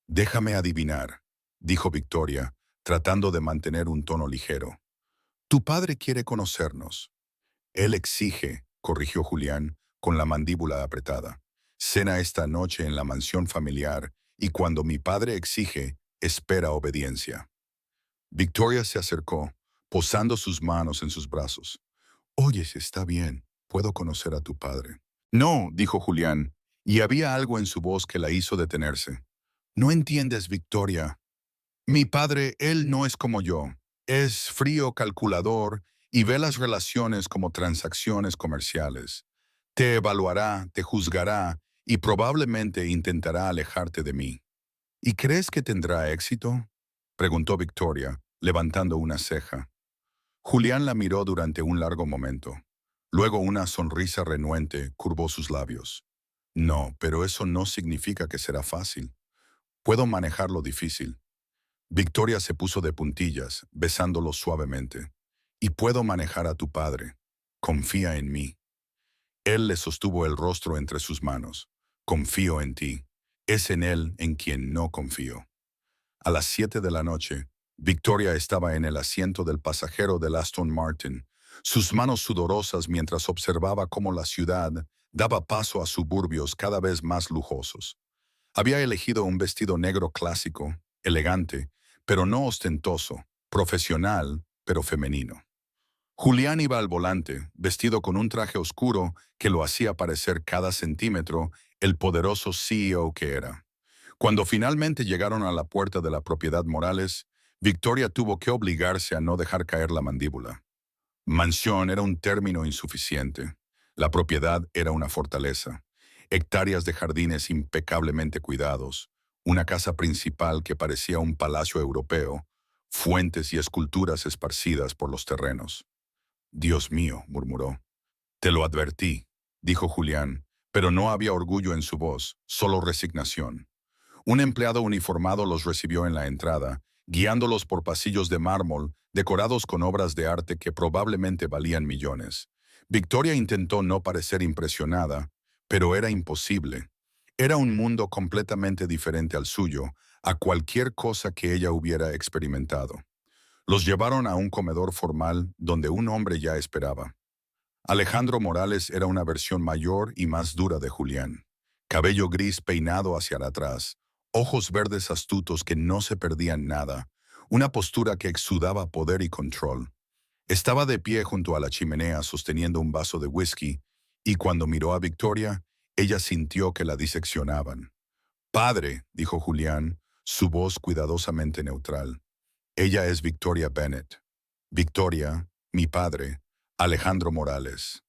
Déjame adivinar, dijo Victoria, tratando de mantener un tono ligero. Tu padre quiere conocernos. Él exige, corrigió Julián, con la mandíbula apretada. Cena esta noche en la mansión familiar y cuando mi padre exige, espera obediencia. Victoria se acercó, posando sus manos en sus brazos. Oye, está bien, puedo conocer a tu padre. No, dijo Julián, y había algo en su voz que la hizo detenerse. No entiendes, Victoria. Mi padre, él no es como yo. Es frío, calculador y ve las relaciones como transacciones comerciales. Te evaluará, te juzgará y probablemente intentará alejarte de mí. ¿Y crees que tendrá éxito? Preguntó Victoria, levantando una ceja. Julián la miró durante un largo momento. Luego una sonrisa renuente curvó sus labios. No, pero eso no significa que será fácil. Puedo manejar lo difícil. Victoria se puso de puntillas, besándolo suavemente. Y puedo manejar a tu padre. Confía en mí. Él le sostuvo el rostro entre sus manos. Confío en ti. Es en él en quien no confío. A las 7 de la noche, Victoria estaba en el asiento del pasajero del Aston Martin, sus manos sudorosas mientras observaba cómo la ciudad daba paso a suburbios cada vez más lujosos. Había elegido un vestido negro clásico, elegante, pero no ostentoso, profesional, pero femenino. Julián iba al volante, vestido con un traje oscuro que lo hacía parecer cada centímetro el poderoso CEO que era. Cuando finalmente llegaron a la puerta de la propiedad Morales, Victoria tuvo que obligarse a no dejar caer la mandíbula. Mansión era un término insuficiente. La propiedad era una fortaleza. Hectáreas de jardines impecablemente cuidados, una casa principal que parecía un palacio europeo, fuentes y esculturas esparcidas por los terrenos. Dios mío, murmuró. Te lo advertí, dijo Julián, pero no había orgullo en su voz, solo resignación. Un empleado uniformado los recibió en la entrada, guiándolos por pasillos de mármol decorados con obras de arte que probablemente valían millones. Victoria intentó no parecer impresionada, pero era imposible. Era un mundo completamente diferente al suyo, a cualquier cosa que ella hubiera experimentado. Los llevaron a un comedor formal donde un hombre ya esperaba. Alejandro Morales era una versión mayor y más dura de Julián. Cabello gris peinado hacia atrás, ojos verdes astutos que no se perdían nada, una postura que exudaba poder y control. Estaba de pie junto a la chimenea sosteniendo un vaso de whisky, y cuando miró a Victoria, ella sintió que la diseccionaban. Padre, dijo Julián, su voz cuidadosamente neutral. Ella es Victoria Bennett. Victoria, mi padre, Alejandro Morales.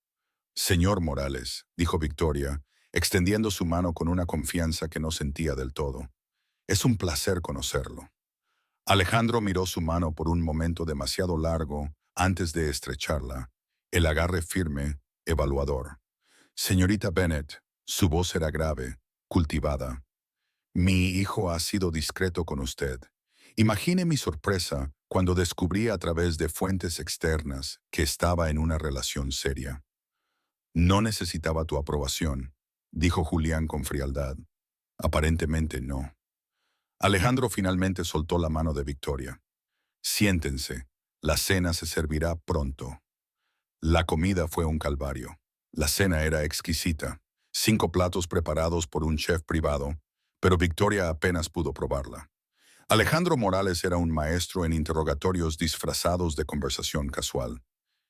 Señor Morales, dijo Victoria, extendiendo su mano con una confianza que no sentía del todo. Es un placer conocerlo. Alejandro miró su mano por un momento demasiado largo antes de estrecharla, el agarre firme, evaluador. Señorita Bennett, su voz era grave, cultivada. Mi hijo ha sido discreto con usted. Imagine mi sorpresa cuando descubrí a través de fuentes externas que estaba en una relación seria. No necesitaba tu aprobación, dijo Julián con frialdad. Aparentemente no. Alejandro finalmente soltó la mano de Victoria. Siéntense, la cena se servirá pronto. La comida fue un calvario. La cena era exquisita, 5 platos preparados por un chef privado, pero Victoria apenas pudo probarla. Alejandro Morales era un maestro en interrogatorios disfrazados de conversación casual.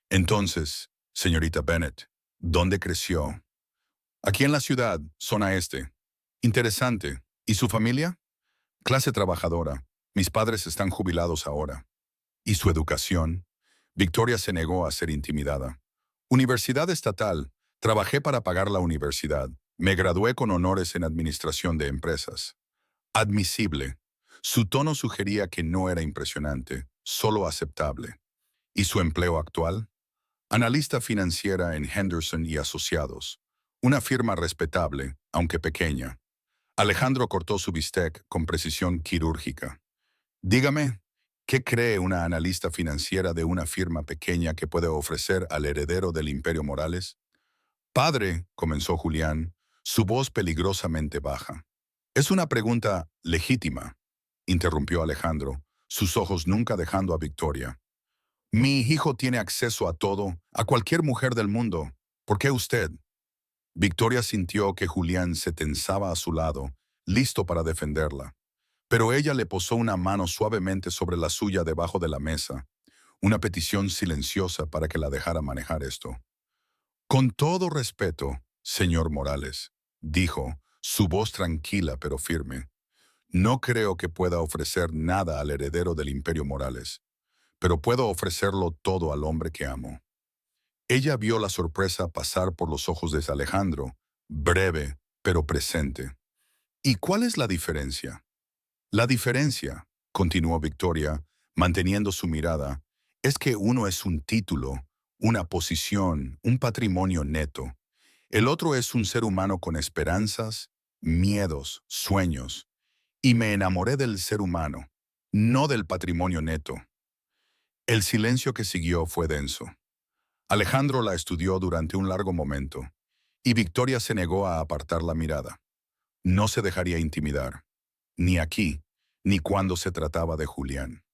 Entonces, señorita Bennett, ¿dónde creció? Aquí en la ciudad, zona este. Interesante. ¿Y su familia? Clase trabajadora. Mis padres están jubilados ahora. ¿Y su educación? Victoria se negó a ser intimidada. Universidad estatal. Trabajé para pagar la universidad. Me gradué con honores en administración de empresas. Admisible. Su tono sugería que no era impresionante, solo aceptable. ¿Y su empleo actual? Analista financiera en Henderson y Asociados. Una firma respetable, aunque pequeña. Alejandro cortó su bistec con precisión quirúrgica. Dígame, ¿qué cree una analista financiera de una firma pequeña que puede ofrecer al heredero del Imperio Morales? Padre, comenzó Julián, su voz peligrosamente baja. Es una pregunta legítima, interrumpió Alejandro, sus ojos nunca dejando a Victoria. Mi hijo tiene acceso a todo, a cualquier mujer del mundo. ¿Por qué usted? Victoria sintió que Julián se tensaba a su lado, listo para defenderla. Pero ella le posó una mano suavemente sobre la suya debajo de la mesa, una petición silenciosa para que la dejara manejar esto. Con todo respeto, señor Morales, dijo, su voz tranquila pero firme. No creo que pueda ofrecer nada al heredero del Imperio Morales, pero puedo ofrecerlo todo al hombre que amo. Ella vio la sorpresa pasar por los ojos de Alejandro, breve, pero presente. ¿Y cuál es la diferencia? La diferencia, continuó Victoria, manteniendo su mirada, es que uno es un título, una posición, un patrimonio neto. El otro es un ser humano con esperanzas, miedos, sueños. Y me enamoré del ser humano, no del patrimonio neto. El silencio que siguió fue denso. Alejandro la estudió durante un largo momento, y Victoria se negó a apartar la mirada. No se dejaría intimidar, ni aquí, ni cuando se trataba de Julián.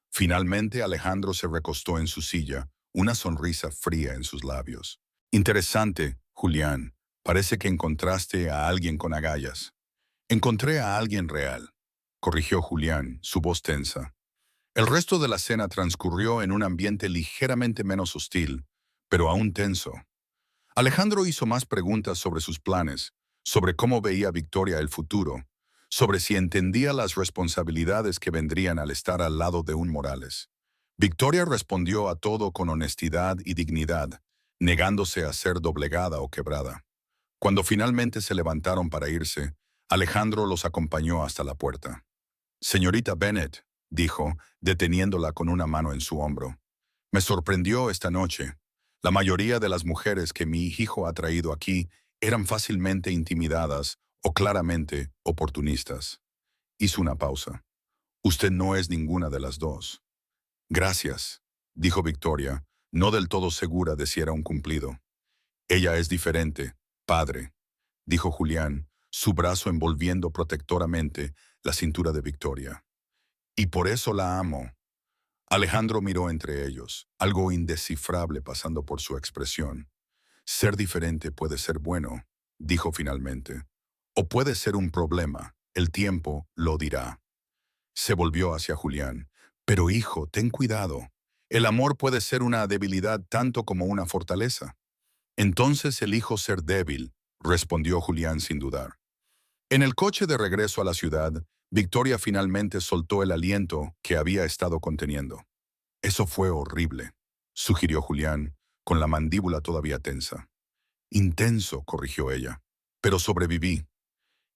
Finalmente Alejandro se recostó en su silla, una sonrisa fría en sus labios. Interesante, Julián. Parece que encontraste a alguien con agallas. Encontré a alguien real, corrigió Julián, su voz tensa. El resto de la cena transcurrió en un ambiente ligeramente menos hostil, pero aún tenso. Alejandro hizo más preguntas sobre sus planes, sobre cómo veía Victoria el futuro, sobre si entendía las responsabilidades que vendrían al estar al lado de un Morales. Victoria respondió a todo con honestidad y dignidad, negándose a ser doblegada o quebrada. Cuando finalmente se levantaron para irse, Alejandro los acompañó hasta la puerta. Señorita Bennett, dijo, deteniéndola con una mano en su hombro. Me sorprendió esta noche. La mayoría de las mujeres que mi hijo ha traído aquí eran fácilmente intimidadas o claramente oportunistas. Hizo una pausa. Usted no es ninguna de las dos. Gracias, dijo Victoria, no del todo segura de si era un cumplido. Ella es diferente, padre, dijo Julián, su brazo envolviendo protectoramente la cintura de Victoria. Y por eso la amo. Alejandro miró entre ellos, algo indescifrable pasando por su expresión. Ser diferente puede ser bueno, dijo finalmente. O puede ser un problema. El tiempo lo dirá. Se volvió hacia Julián. Pero hijo, ten cuidado. El amor puede ser una debilidad tanto como una fortaleza. Entonces elijo ser débil, respondió Julián sin dudar. En el coche de regreso a la ciudad, Victoria finalmente soltó el aliento que había estado conteniendo. Eso fue horrible, sugirió Julián, con la mandíbula todavía tensa. Intenso, corrigió ella. Pero sobreviví.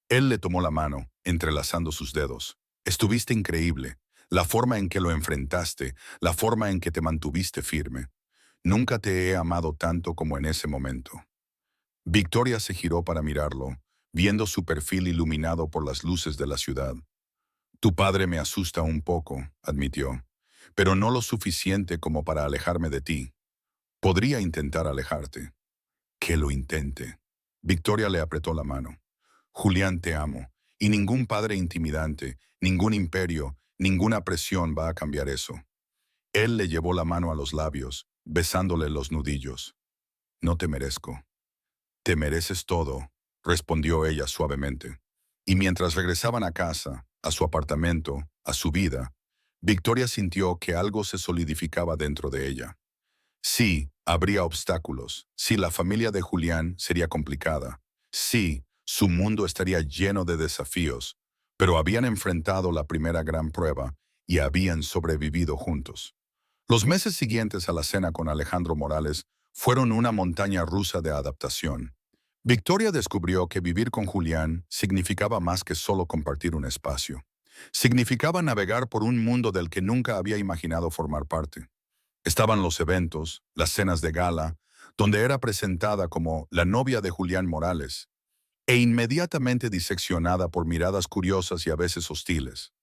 Él le tomó la mano, entrelazando sus dedos. Estuviste increíble. La forma en que lo enfrentaste, la forma en que te mantuviste firme. Nunca te he amado tanto como en ese momento. Victoria se giró para mirarlo, viendo su perfil iluminado por las luces de la ciudad. Tu padre me asusta un poco, admitió, pero no lo suficiente como para alejarme de ti. Podría intentar alejarte. Que lo intente. Victoria le apretó la mano. Julián, te amo, y ningún padre intimidante, ningún imperio, ninguna presión va a cambiar eso. Él le llevó la mano a los labios, besándole los nudillos. No te merezco. Te mereces todo, respondió ella suavemente. Y mientras regresaban a casa, a su apartamento, a su vida, Victoria sintió que algo se solidificaba dentro de ella. Sí, habría obstáculos. Sí, la familia de Julián sería complicada. Sí, su mundo estaría lleno de desafíos, pero habían enfrentado la primera gran prueba y habían sobrevivido juntos. Los meses siguientes a la cena con Alejandro Morales fueron una montaña rusa de adaptación. Victoria descubrió que vivir con Julián significaba más que solo compartir un espacio. Significaba navegar por un mundo del que nunca había imaginado formar parte. Estaban los eventos, las cenas de gala, donde era presentada como la novia de Julián Morales, e inmediatamente diseccionada por miradas curiosas y a veces hostiles.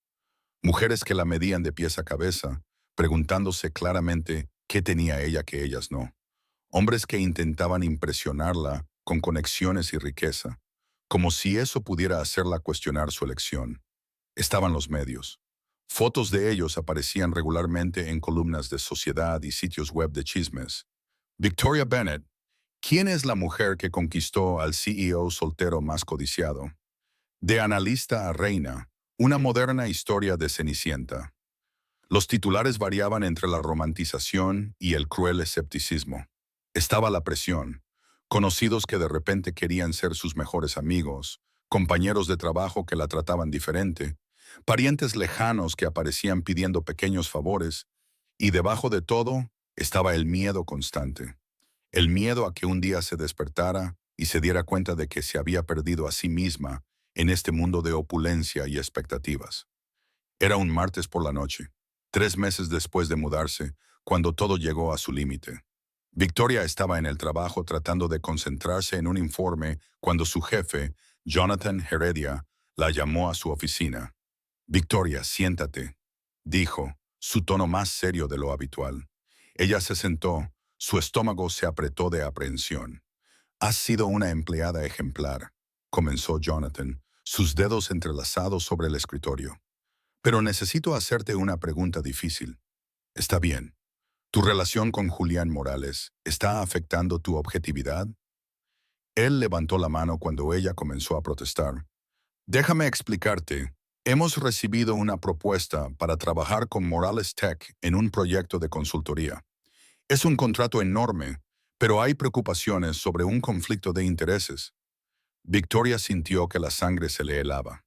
Mujeres que la medían de pies a cabeza, preguntándose claramente qué tenía ella que ellas no. Hombres que intentaban impresionarla con conexiones y riqueza, como si eso pudiera hacerla cuestionar su elección. Estaban los medios. Fotos de ellos aparecían regularmente en columnas de Sociedad y sitios web de chismes. Victoria Bennett, ¿quién es la mujer que conquistó al CEO soltero más codiciado? De analista a reina, una moderna historia de Cenicienta. Los titulares variaban entre la romantización y el cruel escepticismo. Estaba la presión, conocidos que de repente querían ser sus mejores amigos, compañeros de trabajo que la trataban diferente, parientes lejanos que aparecían pidiendo pequeños favores, y debajo de todo estaba el miedo constante. El miedo a que un día se despertara y se diera cuenta de que se había perdido a sí misma en este mundo de opulencia y expectativas. Era un martes por la noche, 3 meses después de mudarse, cuando todo llegó a su límite. Victoria estaba en el trabajo tratando de concentrarse en un informe cuando su jefe, Jonathan Heredia, la llamó a su oficina. Victoria, siéntate, dijo, su tono más serio de lo habitual. Ella se sentó, su estómago se apretó de aprehensión. Has sido una empleada ejemplar, comenzó Jonathan, sus dedos entrelazados sobre el escritorio. Pero necesito hacerte una pregunta difícil. Está bien. ¿Tu relación con Julián Morales está afectando tu objetividad? Él levantó la mano cuando ella comenzó a protestar. Déjame explicarte. Hemos recibido una propuesta para trabajar con Morales Tech en un proyecto de consultoría. Es un contrato enorme, pero hay preocupaciones sobre un conflicto de intereses. Victoria sintió que la sangre se le helaba.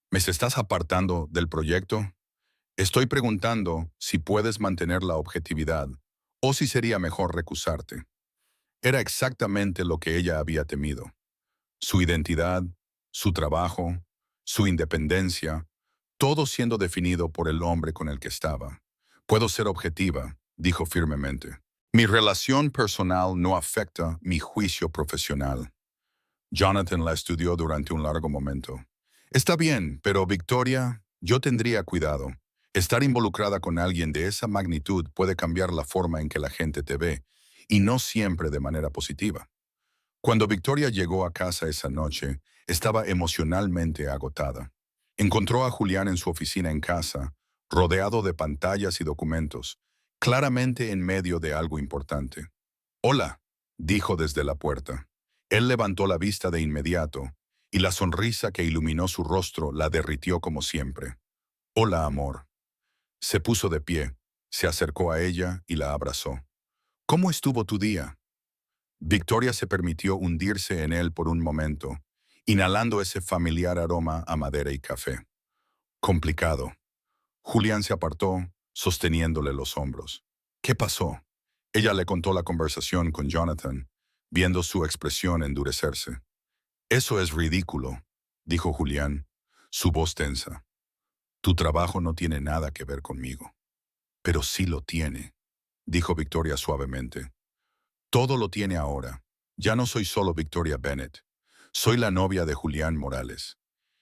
¿Me estás apartando del proyecto? Estoy preguntando si puedes mantener la objetividad o si sería mejor recusarte. Era exactamente lo que ella había temido. Su identidad, su trabajo, su independencia, todo siendo definido por el hombre con el que estaba. Puedo ser objetiva, dijo firmemente. Mi relación personal no afecta mi juicio profesional. Jonathan la estudió durante un largo momento. Está bien, pero Victoria, yo tendría cuidado. Estar involucrada con alguien de esa magnitud puede cambiar la forma en que la gente te ve, y no siempre de manera positiva. Cuando Victoria llegó a casa esa noche, estaba emocionalmente agotada. Encontró a Julián en su oficina en casa, rodeado de pantallas y documentos, claramente en medio de algo importante. Hola, dijo desde la puerta. Él levantó la vista de inmediato, y la sonrisa que iluminó su rostro la derritió como siempre. Hola, amor. Se puso de pie, se acercó a ella y la abrazó. ¿Cómo estuvo tu día? Victoria se permitió hundirse en él por un momento, inhalando ese familiar aroma a madera y café. Complicado. Julián se apartó, sosteniéndole los hombros. ¿Qué pasó? Ella le contó la conversación con Jonathan, viendo su expresión endurecerse. Eso es ridículo, dijo Julián, su voz tensa. Tu trabajo no tiene nada que ver conmigo. Pero sí lo tiene, dijo Victoria suavemente. Todo lo tiene ahora. Ya no soy solo Victoria Bennett. Soy la novia de Julián Morales.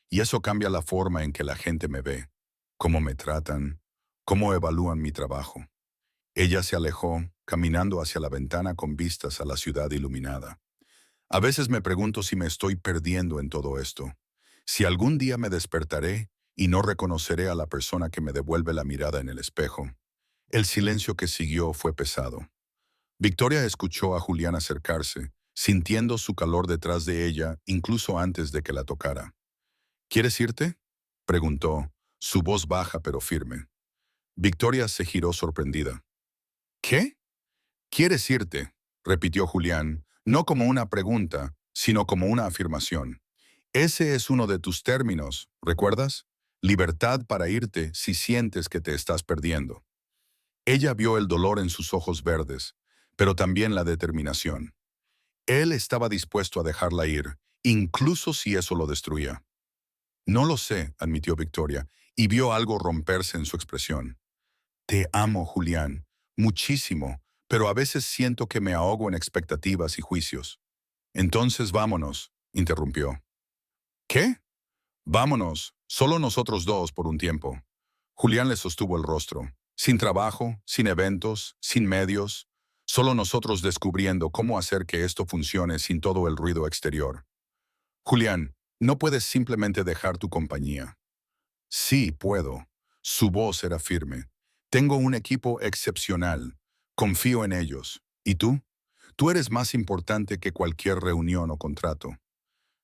Y eso cambia la forma en que la gente me ve, cómo me tratan, cómo evalúan mi trabajo. Ella se alejó, caminando hacia la ventana con vistas a la ciudad iluminada. A veces me pregunto si me estoy perdiendo en todo esto. Si algún día me despertaré y no reconoceré a la persona que me devuelve la mirada en el espejo. El silencio que siguió fue pesado. Victoria escuchó a Julián acercarse, sintiendo su calor detrás de ella incluso antes de que la tocara. ¿Quieres irte?, preguntó, su voz baja pero firme. Victoria se giró sorprendida. ¿Qué? ¿Quieres irte?, repitió Julián, no como una pregunta, sino como una afirmación. Ese es uno de tus términos, ¿recuerdas? Libertad para irte si sientes que te estás perdiendo. Ella vio el dolor en sus ojos verdes, pero también la determinación. Él estaba dispuesto a dejarla ir, incluso si eso lo destruía. No lo sé, admitió Victoria, y vio algo romperse en su expresión. Te amo, Julián, muchísimo, pero a veces siento que me ahogo en expectativas y juicios. Entonces vámonos, interrumpió. ¿Qué? Vámonos, solo nosotros dos por un tiempo. Julián le sostuvo el rostro. Sin trabajo, sin eventos, sin medios, solo nosotros descubriendo cómo hacer que esto funcione sin todo el ruido exterior. Julián, no puedes simplemente dejar tu compañía. Sí, puedo. Su voz era firme. Tengo un equipo excepcional. Confío en ellos. ¿Y tú? Tú eres más importante que cualquier reunión o contrato.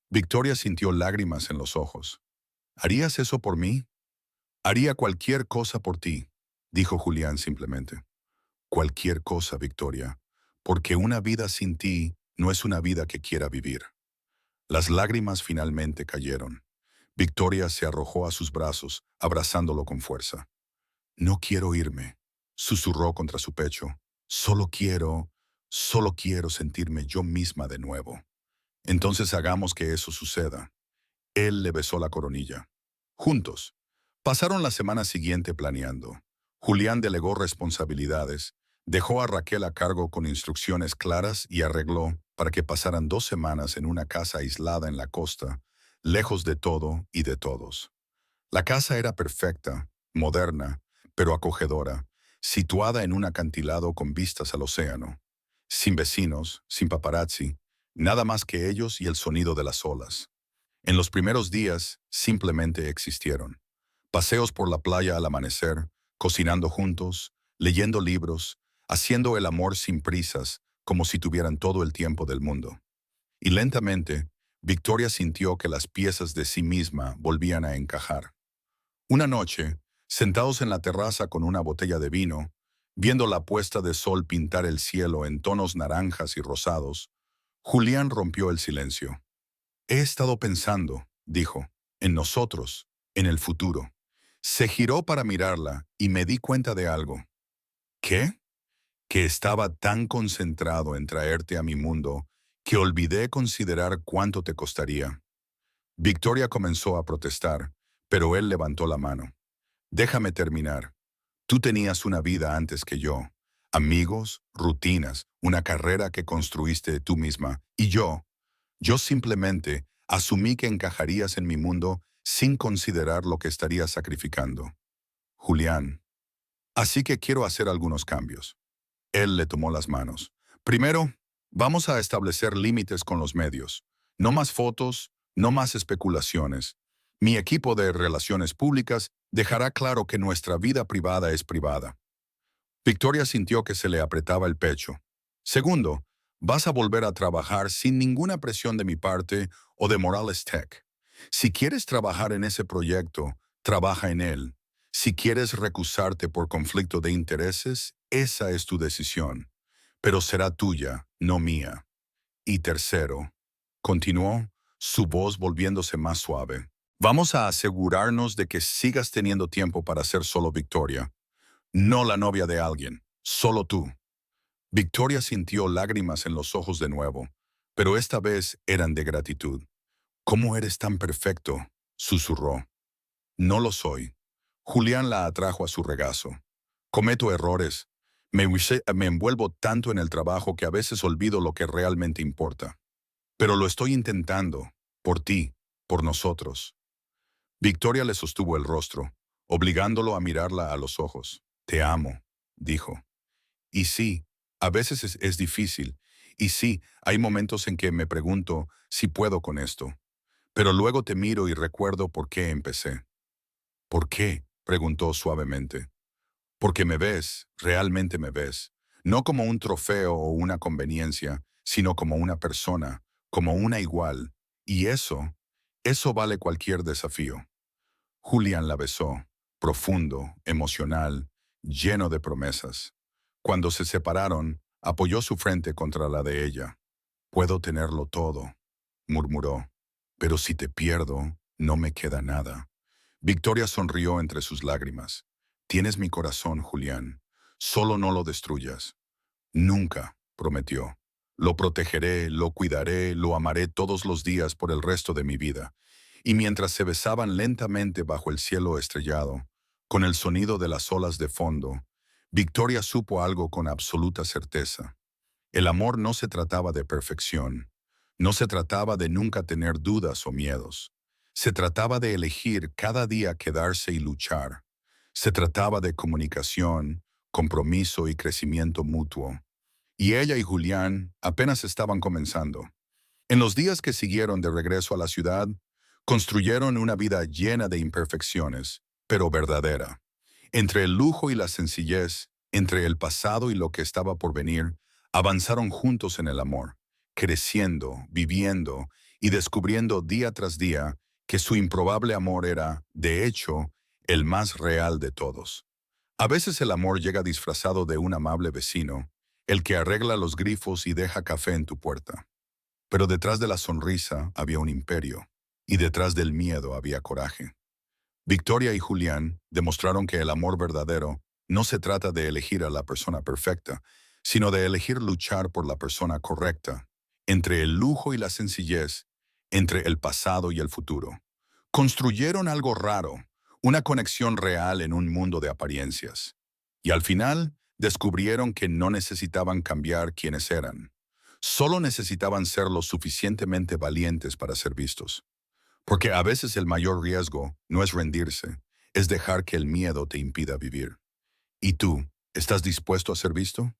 Victoria sintió lágrimas en los ojos. ¿Harías eso por mí? Haría cualquier cosa por ti, dijo Julián simplemente. Cualquier cosa, Victoria, porque una vida sin ti no es una vida que quiera vivir. Las lágrimas finalmente cayeron. Victoria se arrojó a sus brazos, abrazándolo con fuerza. No quiero irme, susurró contra su pecho. Solo solo quiero sentirme yo misma de nuevo. Entonces hagamos que eso suceda. Él le besó la coronilla. Juntos. Pasaron la semana siguiente planeando. Julián delegó responsabilidades, dejó a Raquel a cargo con instrucciones claras y arregló para que pasaran 2 semanas en una casa aislada en la costa, lejos de todo y de todos. La casa era perfecta, moderna, pero acogedora, situada en un acantilado con vistas al océano. Sin vecinos, sin paparazzi, nada más que ellos y el sonido de las olas. En los primeros días, simplemente existieron. Paseos por la playa al amanecer, cocinando juntos, leyendo libros, haciendo el amor sin prisas, como si tuvieran todo el tiempo del mundo. Y lentamente, Victoria sintió que las piezas de sí misma volvían a encajar. Una noche, sentados en la terraza con una botella de vino, viendo la puesta de sol pintar el cielo en tonos naranjas y rosados, Julián rompió el silencio. He estado pensando, dijo, en nosotros, en el futuro. Se giró para mirarla y me di cuenta de algo. ¿Qué? Que estaba tan concentrado en traerte a mi mundo que olvidé considerar cuánto te costaría. Victoria comenzó a protestar, pero él levantó la mano. Déjame terminar. Tú tenías una vida antes que yo. Amigos, rutinas, una carrera que construiste tú misma. Y yo simplemente asumí que encajarías en mi mundo sin considerar lo que estarías sacrificando. Julián. Así que quiero hacer algunos cambios. Él le tomó las manos. Primero, vamos a establecer límites con los medios. No más fotos, no más especulaciones. Mi equipo de relaciones públicas dejará claro que nuestra vida privada es privada. Victoria sintió que se le apretaba el pecho. Segundo, Vas a volver a trabajar sin ninguna presión de mi parte o de Morales Tech. Si quieres trabajar en ese proyecto, trabaja en él. Si quieres recusarte por conflicto de intereses, esa es tu decisión. Pero será tuya, no mía. Y tercero, continuó, su voz volviéndose más suave. Vamos a asegurarnos de que sigas teniendo tiempo para ser solo Victoria, no la novia de alguien, solo tú. Victoria sintió lágrimas en los ojos de nuevo, pero esta vez eran de gratitud. ¿Cómo eres tan perfecto?, susurró. No lo soy. Julián la atrajo a su regazo. Cometo errores. Me envuelvo tanto en el trabajo que a veces olvido lo que realmente importa. Pero lo estoy intentando, por ti, por nosotros. Victoria le sostuvo el rostro, obligándolo a mirarla a los ojos. Te amo, dijo. Y sí, a veces es difícil. Y sí, hay momentos en que me pregunto si puedo con esto. Pero luego te miro y recuerdo por qué empecé. ¿Por qué?, preguntó suavemente. Porque me ves, realmente me ves. No como un trofeo o una conveniencia, sino como una persona, como una igual. Y eso vale cualquier desafío. Julián la besó, profundo, emocional, lleno de promesas. Cuando se separaron, apoyó su frente contra la de ella. Puedo tenerlo todo, murmuró, pero si te pierdo, no me queda nada. Victoria sonrió entre sus lágrimas. Tienes mi corazón, Julián. Solo no lo destruyas. Nunca, prometió. Lo protegeré, lo cuidaré, lo amaré todos los días por el resto de mi vida. Y mientras se besaban lentamente bajo el cielo estrellado, con el sonido de las olas de fondo, Victoria supo algo con absoluta certeza. El amor no se trataba de perfección. No se trataba de nunca tener dudas o miedos. Se trataba de elegir cada día quedarse y luchar. Se trataba de comunicación, compromiso y crecimiento mutuo. Y ella y Julián apenas estaban comenzando. En los días que siguieron de regreso a la ciudad, construyeron una vida llena de imperfecciones, pero verdadera. Entre el lujo y la sencillez, entre el pasado y lo que estaba por venir, avanzaron juntos en el amor, creciendo, viviendo y descubriendo día tras día que su improbable amor era, de hecho, el más real de todos. A veces el amor llega disfrazado de un amable vecino, el que arregla los grifos y deja café en tu puerta. Pero detrás de la sonrisa había un imperio, y detrás del miedo había coraje. Victoria y Julián demostraron que el amor verdadero no se trata de elegir a la persona perfecta, sino de elegir luchar por la persona correcta, entre el lujo y la sencillez, entre el pasado y el futuro. Construyeron algo raro, una conexión real en un mundo de apariencias. Y al final, descubrieron que no necesitaban cambiar quienes eran. Solo necesitaban ser lo suficientemente valientes para ser vistos. Porque a veces el mayor riesgo no es rendirse, es dejar que el miedo te impida vivir. ¿Y tú, estás dispuesto a ser visto?